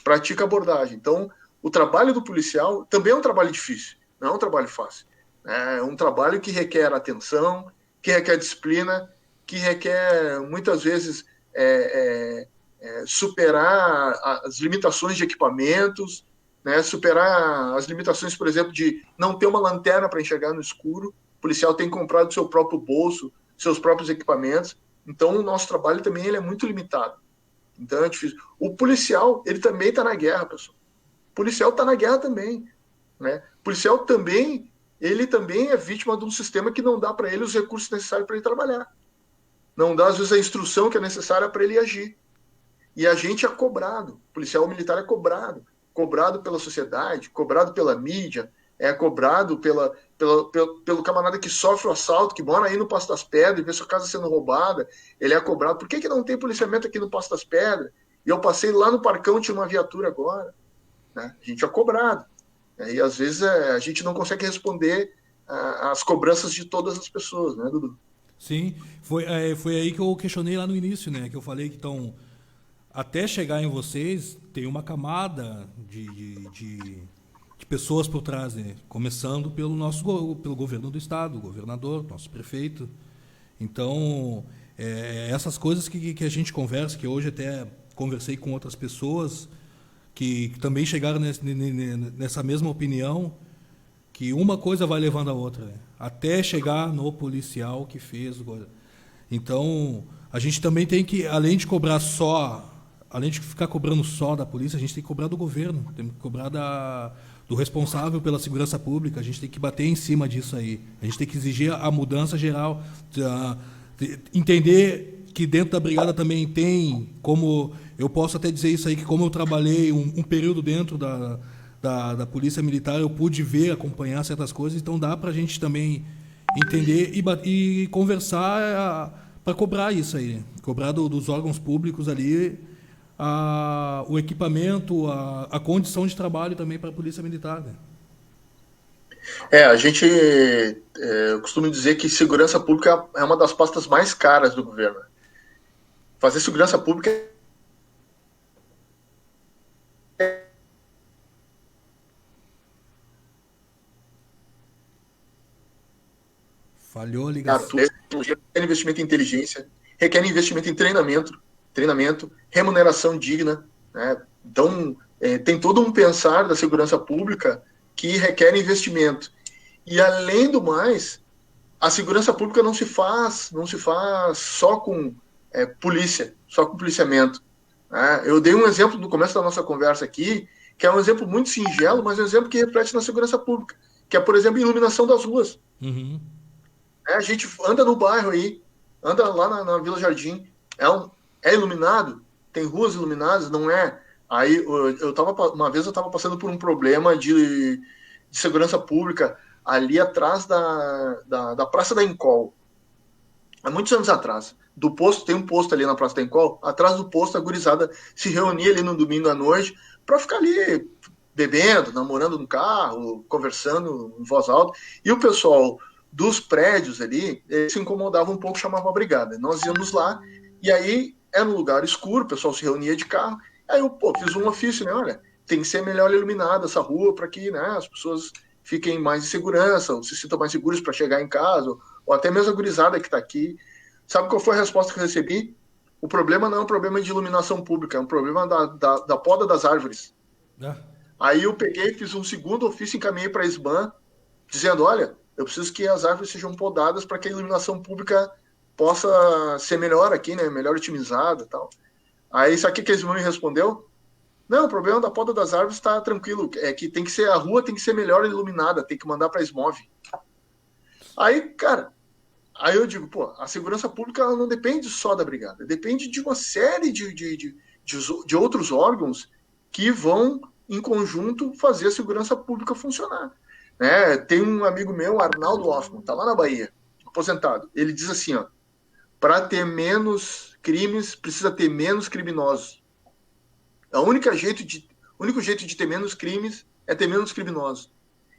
pratica abordagem. Então, o trabalho do policial também é um trabalho difícil, não é um trabalho fácil. É um trabalho que requer atenção, que requer disciplina, que requer, muitas vezes, superar as limitações de equipamentos, né? Superar as limitações, por exemplo, de não ter uma lanterna para enxergar no escuro. O policial tem que comprar do seu próprio bolso, seus próprios equipamentos. Então, o nosso trabalho também ele é muito limitado. Então, é difícil. O policial, ele também está na guerra, pessoal. O policial está na guerra também, né? O policial também, ele também é vítima de um sistema que não dá para ele os recursos necessários para ele trabalhar. Não dá, às vezes, a instrução que é necessária para ele agir. E a gente é cobrado, o policial militar é cobrado pela sociedade, cobrado pela mídia, é cobrado pelo camarada que sofre o assalto, que mora aí no Passo das Pedras e vê sua casa sendo roubada, ele é cobrado. Por que não tem policiamento aqui no Passo das Pedras? E eu passei lá no Parcão, tinha uma viatura agora. Né? A gente é cobrado. E às vezes a gente não consegue responder às cobranças de todas as pessoas, né, Dudu? Sim, foi aí que eu questionei lá no início, né? Que eu falei que então, até chegar em vocês, tem uma camada de pessoas por trás, né? Começando pelo governo do estado, o governador, nosso prefeito. Então, essas coisas que a gente conversa, que hoje até conversei com outras pessoas que também chegaram nessa mesma opinião, que uma coisa vai levando a outra, né? Até chegar no policial que fez o coisa. Então, a gente também tem que, além de ficar cobrando só da polícia, a gente tem que cobrar do governo, tem que cobrar do responsável pela segurança pública, a gente tem que bater em cima disso aí. A gente tem que exigir a mudança geral, entender que dentro da brigada também tem, como eu posso até dizer isso aí, que como eu trabalhei um período dentro da Polícia Militar, eu pude ver, acompanhar certas coisas, então dá para a gente também entender e conversar para cobrar isso aí, né? Cobrar dos órgãos públicos ali o equipamento, a condição de trabalho também para a Polícia Militar, né? A gente eu costumo dizer que segurança pública é uma das pastas mais caras do governo. Fazer segurança pública Falhou a ligação. requer investimento em inteligência, requer investimento em treinamento, remuneração digna, né? Então, tem todo um pensar da segurança pública que requer investimento. E, além do mais, a segurança pública não se faz só com polícia, só com policiamento. Né? Eu dei um exemplo no começo da nossa conversa aqui, que é um exemplo muito singelo, mas é um exemplo que reflete na segurança pública, que é, por exemplo, a iluminação das ruas. Uhum. A gente anda no bairro aí, anda lá na Vila Jardim, é iluminado, tem ruas iluminadas, não é? Aí uma vez eu estava passando por um problema de segurança pública ali atrás da Praça da Encol, há muitos anos atrás. Do posto, tem um posto ali na Praça da Encol, atrás do posto a gurizada se reunia ali no domingo à noite para ficar ali bebendo, namorando no carro, conversando em voz alta, e o pessoal dos prédios ali, eles se incomodavam um pouco, chamavam a brigada. Nós íamos lá, e aí era um lugar escuro, o pessoal se reunia de carro, aí eu fiz um ofício, né, olha, tem que ser melhor iluminada essa rua para que, né, as pessoas fiquem mais em segurança, ou se sintam mais seguros para chegar em casa, ou até mesmo a gurizada que está aqui. Sabe qual foi a resposta que eu recebi? O problema não é um problema de iluminação pública, é um problema da poda das árvores. Aí eu peguei, fiz um segundo ofício e encaminhei para a SBAN, dizendo, olha, eu preciso que as árvores sejam podadas para que a iluminação pública possa ser melhor aqui, né? Melhor otimizada e tal. Aí, sabe o que a SBAN me respondeu? Não, o problema da poda das árvores está tranquilo, é que tem que ser, a rua tem que ser melhor iluminada, tem que mandar para a SMOV. Aí, cara, aí eu digo, pô, a segurança pública ela não depende só da brigada, depende de uma série de outros órgãos que vão, em conjunto, fazer a segurança pública funcionar. Né? Tem um amigo meu, Arnaldo Hoffman, tá lá na Bahia, aposentado. Ele diz assim, ó, para ter menos crimes, precisa ter menos criminosos. O único jeito de ter menos crimes é ter menos criminosos.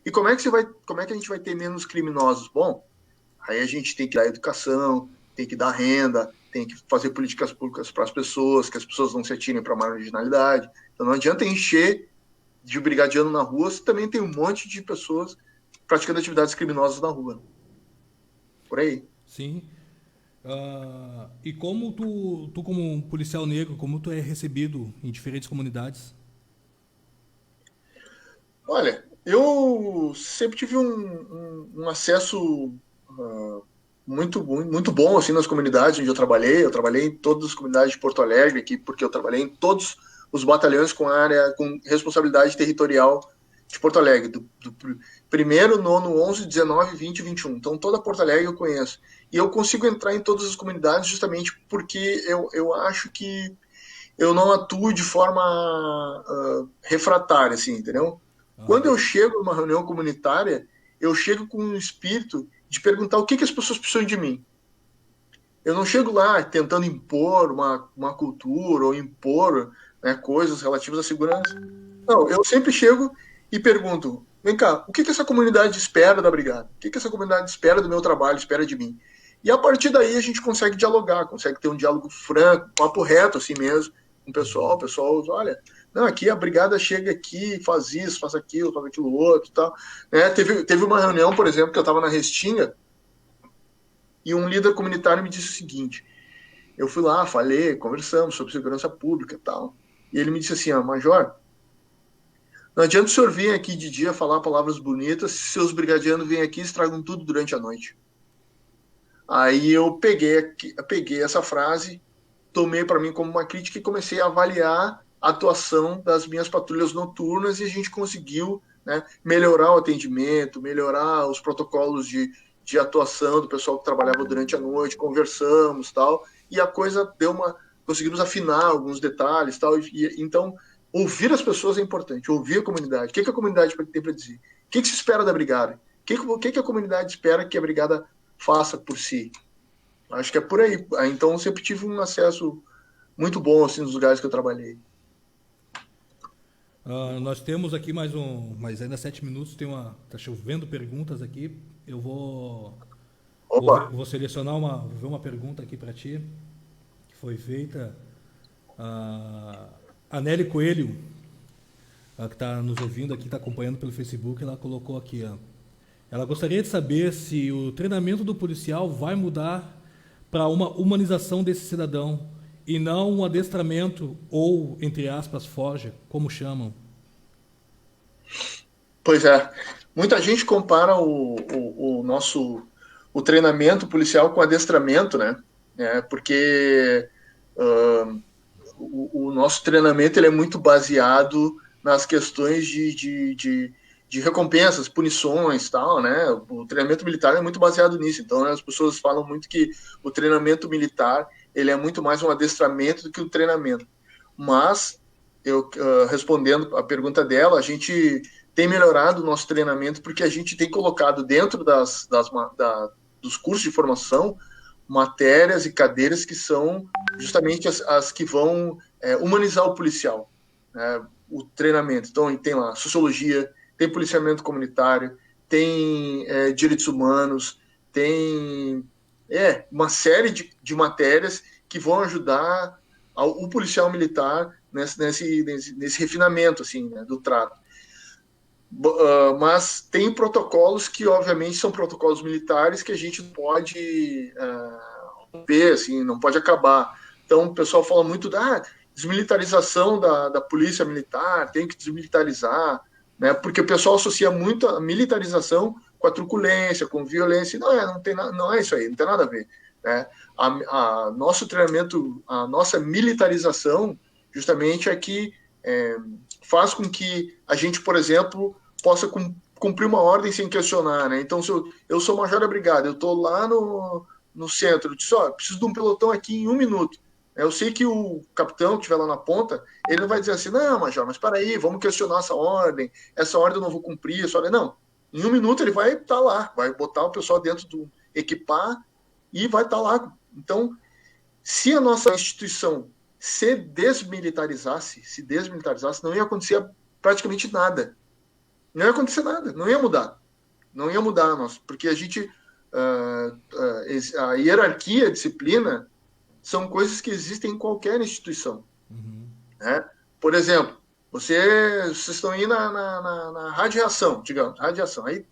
E como é que a gente vai ter menos criminosos? Bom, aí a gente tem que dar educação, tem que dar renda, tem que fazer políticas públicas para as pessoas, que as pessoas não se atirem para a marginalidade. Então não adianta encher de brigadiano na rua se também tem um monte de pessoas praticando atividades criminosas na rua. Por aí. Sim. E como tu como um policial negro, como tu é recebido em diferentes comunidades? Olha, eu sempre tive um acesso muito bom assim nas comunidades onde eu trabalhei. Eu trabalhei em todas as comunidades de Porto Alegre aqui, porque eu trabalhei em todos os batalhões com responsabilidade territorial de Porto Alegre, do primeiro, nono, 11, 19, 20 e 21. Então toda Porto Alegre eu conheço. E eu consigo entrar em todas as comunidades justamente porque eu acho que eu não atuo de forma refratária, assim, entendeu? Quando eu chego numa reunião comunitária, eu chego com um espírito de perguntar o que as pessoas precisam de mim. Eu não chego lá tentando impor uma cultura ou impor, né, coisas relativas à segurança. Não, eu sempre chego e pergunto, vem cá, o que essa comunidade espera da brigada? O que essa comunidade espera do meu trabalho, espera de mim? E a partir daí a gente consegue dialogar, consegue ter um diálogo franco, papo reto assim mesmo, com o pessoal, olha, não, aqui a brigada chega aqui, faz isso, faz aquilo outro e tal. Né? Teve uma reunião, por exemplo, que eu estava na Restinga, e um líder comunitário me disse o seguinte, eu fui lá, falei, conversamos sobre segurança pública e tal, e ele me disse assim, ó, Major, não adianta o senhor vir aqui de dia falar palavras bonitas se seus brigadianos vêm aqui e estragam tudo durante a noite. Aí eu peguei essa frase, tomei para mim como uma crítica e comecei a avaliar a atuação das minhas patrulhas noturnas e a gente conseguiu, né, melhorar o atendimento, melhorar os protocolos de atuação do pessoal que trabalhava durante a noite, conversamos tal, e a coisa conseguimos afinar alguns detalhes tal, então ouvir as pessoas é importante, ouvir a comunidade, o que a comunidade tem para dizer, o que se espera da brigada, o que a comunidade espera que a brigada faça por si. Acho que é por aí. Então eu sempre tive um acesso muito bom assim nos lugares que eu trabalhei. Nós temos aqui mais ainda 7 minutos. Tá chovendo perguntas aqui. Eu Opa, vou selecionar vou ver uma pergunta aqui para ti que foi feita. A Nelly Coelho, que está nos ouvindo aqui, está acompanhando pelo Facebook, ela colocou aqui, ó. Ela gostaria de saber se o treinamento do policial vai mudar para uma humanização desse cidadão e não um adestramento ou, entre aspas, forja, como chamam. pois é. Muita gente compara o nosso treinamento policial com adestramento, né? Porque o nosso treinamento ele é muito baseado nas questões de recompensas, punições, tal, né? O treinamento militar é muito baseado nisso. Então, né, as pessoas falam muito que o treinamento militar ele é muito mais um adestramento do que um treinamento. Mas, respondendo a pergunta dela, a gente tem melhorado o nosso treinamento porque a gente tem colocado dentro dos cursos de formação matérias e cadeiras que são justamente as que vão humanizar o policial, né? O treinamento. Então, tem lá sociologia, tem policiamento comunitário, tem direitos humanos, tem uma série de matérias que vão ajudar o policial militar nesse refinamento assim, né, do trato. Mas tem protocolos que, obviamente, são protocolos militares que a gente não pode romper, assim, não pode acabar. Então, o pessoal fala muito da desmilitarização da polícia militar, tem que desmilitarizar, né? Porque o pessoal associa muito a militarização com a truculência, com violência. Não é isso aí, não tem nada a ver. Né? Nosso treinamento, a nossa militarização, justamente é que faz com que a gente, por exemplo, possa cumprir uma ordem sem questionar, né? Então, se eu sou major da brigada, eu estou lá no centro, eu disse, preciso de um pelotão aqui em 1 minuto. Eu sei que o capitão que estiver lá na ponta, ele não vai dizer assim, não, major, mas para aí, vamos questionar essa ordem eu não vou cumprir, essa ordem. Não, em 1 minuto ele vai estar lá, vai botar o pessoal dentro do equipar e vai estar lá. Então, se a nossa instituição se desmilitarizasse, não ia acontecer praticamente nada. Não ia acontecer nada, não ia mudar. Não ia mudar, porque a gente... a hierarquia, a disciplina, são coisas que existem em qualquer instituição. Uhum. Né? Por exemplo, vocês estão aí na radiação, digamos, radiação. Aí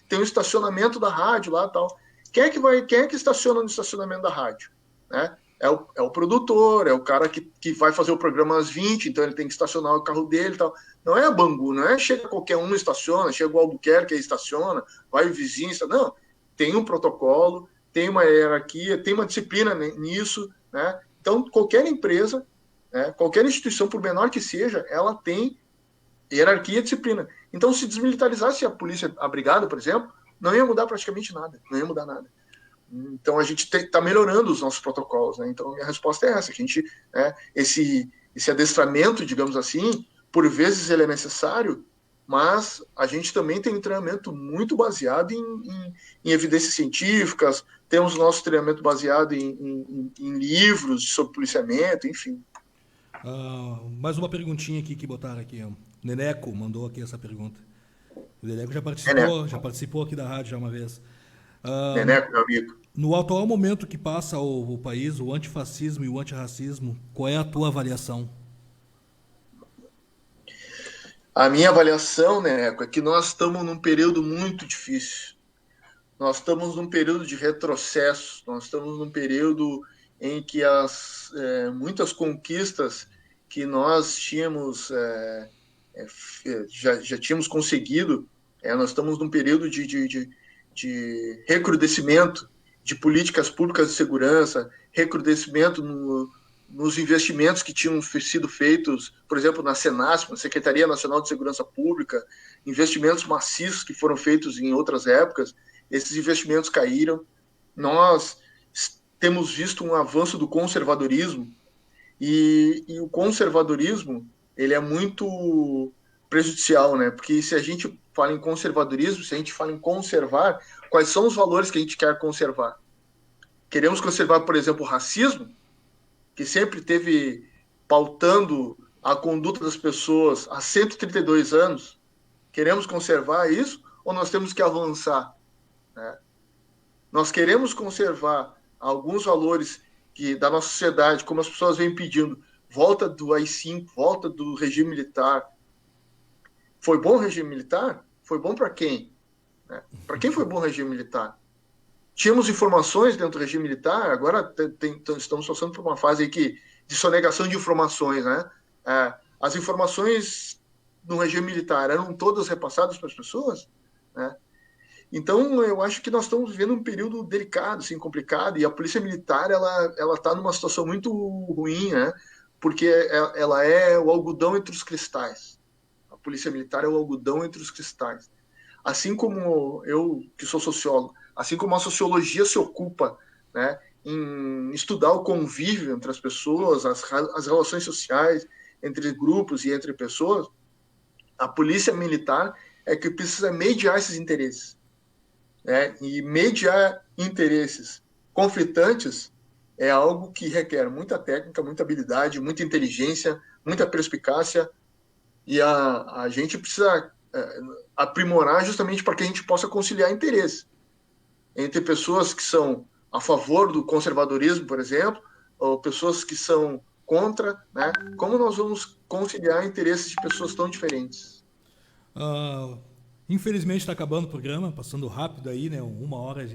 tem um estacionamento da rádio lá, tal. Quem é que estaciona no estacionamento da rádio? Né? É o produtor, é o cara que vai fazer o programa às 20, então ele tem que estacionar o carro dele e tal. Não é a Bangu, não é chega qualquer um estaciona, chega o Albuquerque e estaciona, vai o vizinho, não. Tem um protocolo, tem uma hierarquia, tem uma disciplina nisso, né? Então, qualquer empresa, né, qualquer instituição, por menor que seja, ela tem hierarquia e disciplina. Então, se desmilitarizasse a brigada, por exemplo, não ia mudar praticamente nada, não ia mudar nada. Então, a gente está melhorando os nossos protocolos, né? Então, a minha resposta é essa, que a gente, né, esse adestramento, digamos assim, por vezes ele é necessário, mas a gente também tem um treinamento muito baseado em evidências científicas, temos nosso treinamento baseado em livros sobre policiamento, enfim. Mais uma perguntinha aqui que botaram aqui. Ó. Neneco mandou aqui essa pergunta. O Neneco já participou aqui da rádio já uma vez. Neneco, meu amigo. No atual momento que passa o país, o antifascismo e o antirracismo, qual é a tua avaliação? A minha avaliação, Neneco, é que nós estamos num período muito difícil. Nós estamos num período de retrocesso, nós estamos num período em que muitas conquistas que nós tínhamos já tínhamos conseguido, nós estamos num período de recrudescimento de políticas públicas de segurança, recrudescimento nos investimentos que tinham sido feitos, por exemplo, na Senasp, na Secretaria Nacional de Segurança Pública, investimentos maciços que foram feitos em outras épocas. Esses investimentos caíram. Nós temos visto um avanço do conservadorismo e o conservadorismo ele é muito prejudicial, né? Porque se a gente fala em conservadorismo, se a gente fala em conservar, quais são os valores que a gente quer conservar? Queremos conservar, por exemplo, o racismo, que sempre teve pautando a conduta das pessoas há 132 anos. Queremos conservar isso ou nós temos que avançar? Né? Nós queremos conservar alguns valores da nossa sociedade, como as pessoas vêm pedindo, volta do AI-5, volta do regime militar. Foi bom o regime militar? Foi bom para quem? Né? Para quem foi bom o regime militar? Tínhamos informações dentro do regime militar, agora estamos passando por uma fase aí de sonegação de informações. Né? As informações no regime militar eram todas repassadas para as pessoas? Né? Então, eu acho que nós estamos vivendo um período delicado, assim, complicado, e a Polícia Militar ela está numa situação muito ruim, né? Porque ela é o algodão entre os cristais. A Polícia Militar é o algodão entre os cristais. Assim como eu, que sou sociólogo, assim como a sociologia se ocupa, né, em estudar o convívio entre as pessoas, as relações sociais entre grupos e entre pessoas, a Polícia Militar é que precisa mediar esses interesses. E mediar interesses conflitantes é algo que requer muita técnica, muita habilidade, muita inteligência, muita perspicácia, e a gente precisa aprimorar justamente para que a gente possa conciliar interesses entre pessoas que são a favor do conservadorismo, por exemplo, ou pessoas que são contra, né? Como nós vamos conciliar interesses de pessoas tão diferentes? Infelizmente está acabando o programa, passando rápido aí, né? 1 hora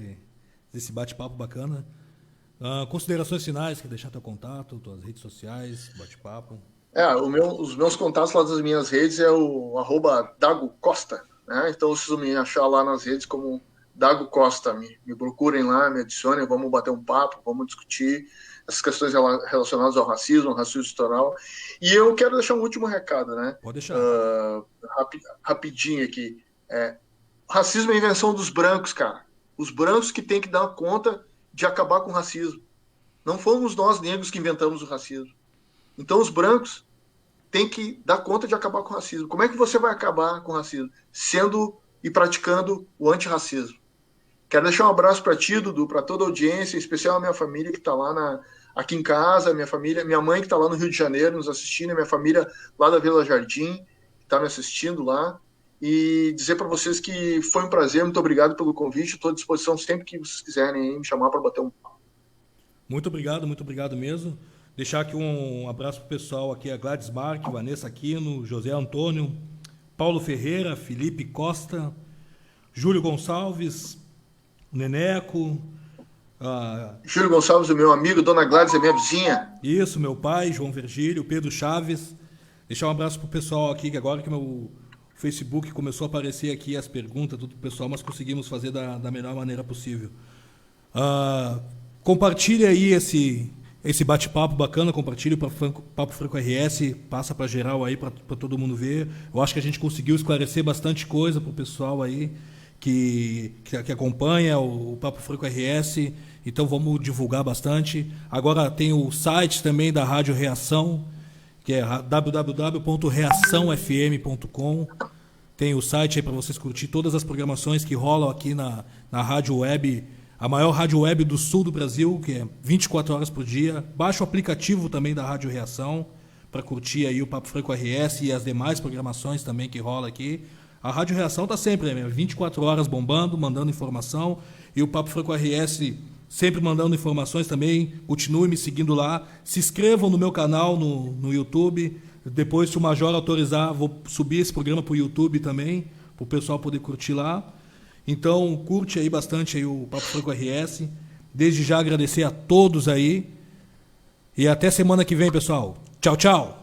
desse bate-papo bacana. Considerações finais, quer deixar teu contato, tuas redes sociais, bate-papo? Os meus contatos lá das minhas redes é o @Dago Costa, né? Então vocês vão me achar lá nas redes como Dago Costa. Me procurem lá, me adicionem, vamos bater um papo, vamos discutir. essas questões relacionadas ao racismo estrutural. E eu quero deixar um último recado, né? Pode deixar. Rapidinho aqui. Racismo é a invenção dos brancos, cara. Os brancos que têm que dar conta de acabar com o racismo. Não fomos nós negros que inventamos o racismo. Então os brancos têm que dar conta de acabar com o racismo. Como é que você vai acabar com o racismo? Sendo e praticando o antirracismo. Quero deixar um abraço para ti, Dudu, para toda a audiência, em especial a minha família que está lá aqui em casa, minha mãe que está lá no Rio de Janeiro nos assistindo, minha família lá da Vila Jardim, que está me assistindo lá. E dizer para vocês que foi um prazer, muito obrigado pelo convite, estou à disposição sempre que vocês quiserem me chamar para bater um papo. Muito obrigado mesmo. Deixar aqui um abraço pro pessoal aqui, a Gladys Marque, Vanessa Aquino, José Antônio, Paulo Ferreira, Felipe Costa, Júlio Gonçalves, Neneco. Júlio Gonçalves, o meu amigo, Dona Gladys é minha vizinha. Isso, meu pai, João Virgílio, Pedro Chaves. Deixar um abraço pro pessoal aqui, que agora que meu Facebook começou a aparecer aqui as perguntas, tudo pro pessoal, mas conseguimos fazer da melhor maneira possível. Compartilhe aí esse bate-papo bacana, compartilhe para Papo Franco RS, passa para geral aí, para todo mundo ver. Eu acho que a gente conseguiu esclarecer bastante coisa para o pessoal aí que acompanha o Papo Franco RS, então vamos divulgar bastante. Agora tem o site também da Rádio Reação, que é www.reaçãofm.com. Tem o site aí para vocês curtir todas as programações que rolam aqui na rádio web, a maior rádio web do sul do Brasil, que é 24 horas por dia. Baixa o aplicativo também da Rádio Reação para curtir aí o Papo Franco RS e as demais programações também que rola aqui. A Rádio Reação está sempre, né, 24 horas bombando, mandando informação, e o Papo Franco RS sempre mandando informações também. Continue me seguindo lá. Se inscrevam no meu canal no YouTube. Depois, se o Major autorizar, vou subir esse programa para o YouTube também, para o pessoal poder curtir lá. Então, curte aí bastante aí o Papo Franco RS. Desde já agradecer a todos aí. E até semana que vem, pessoal. Tchau, tchau.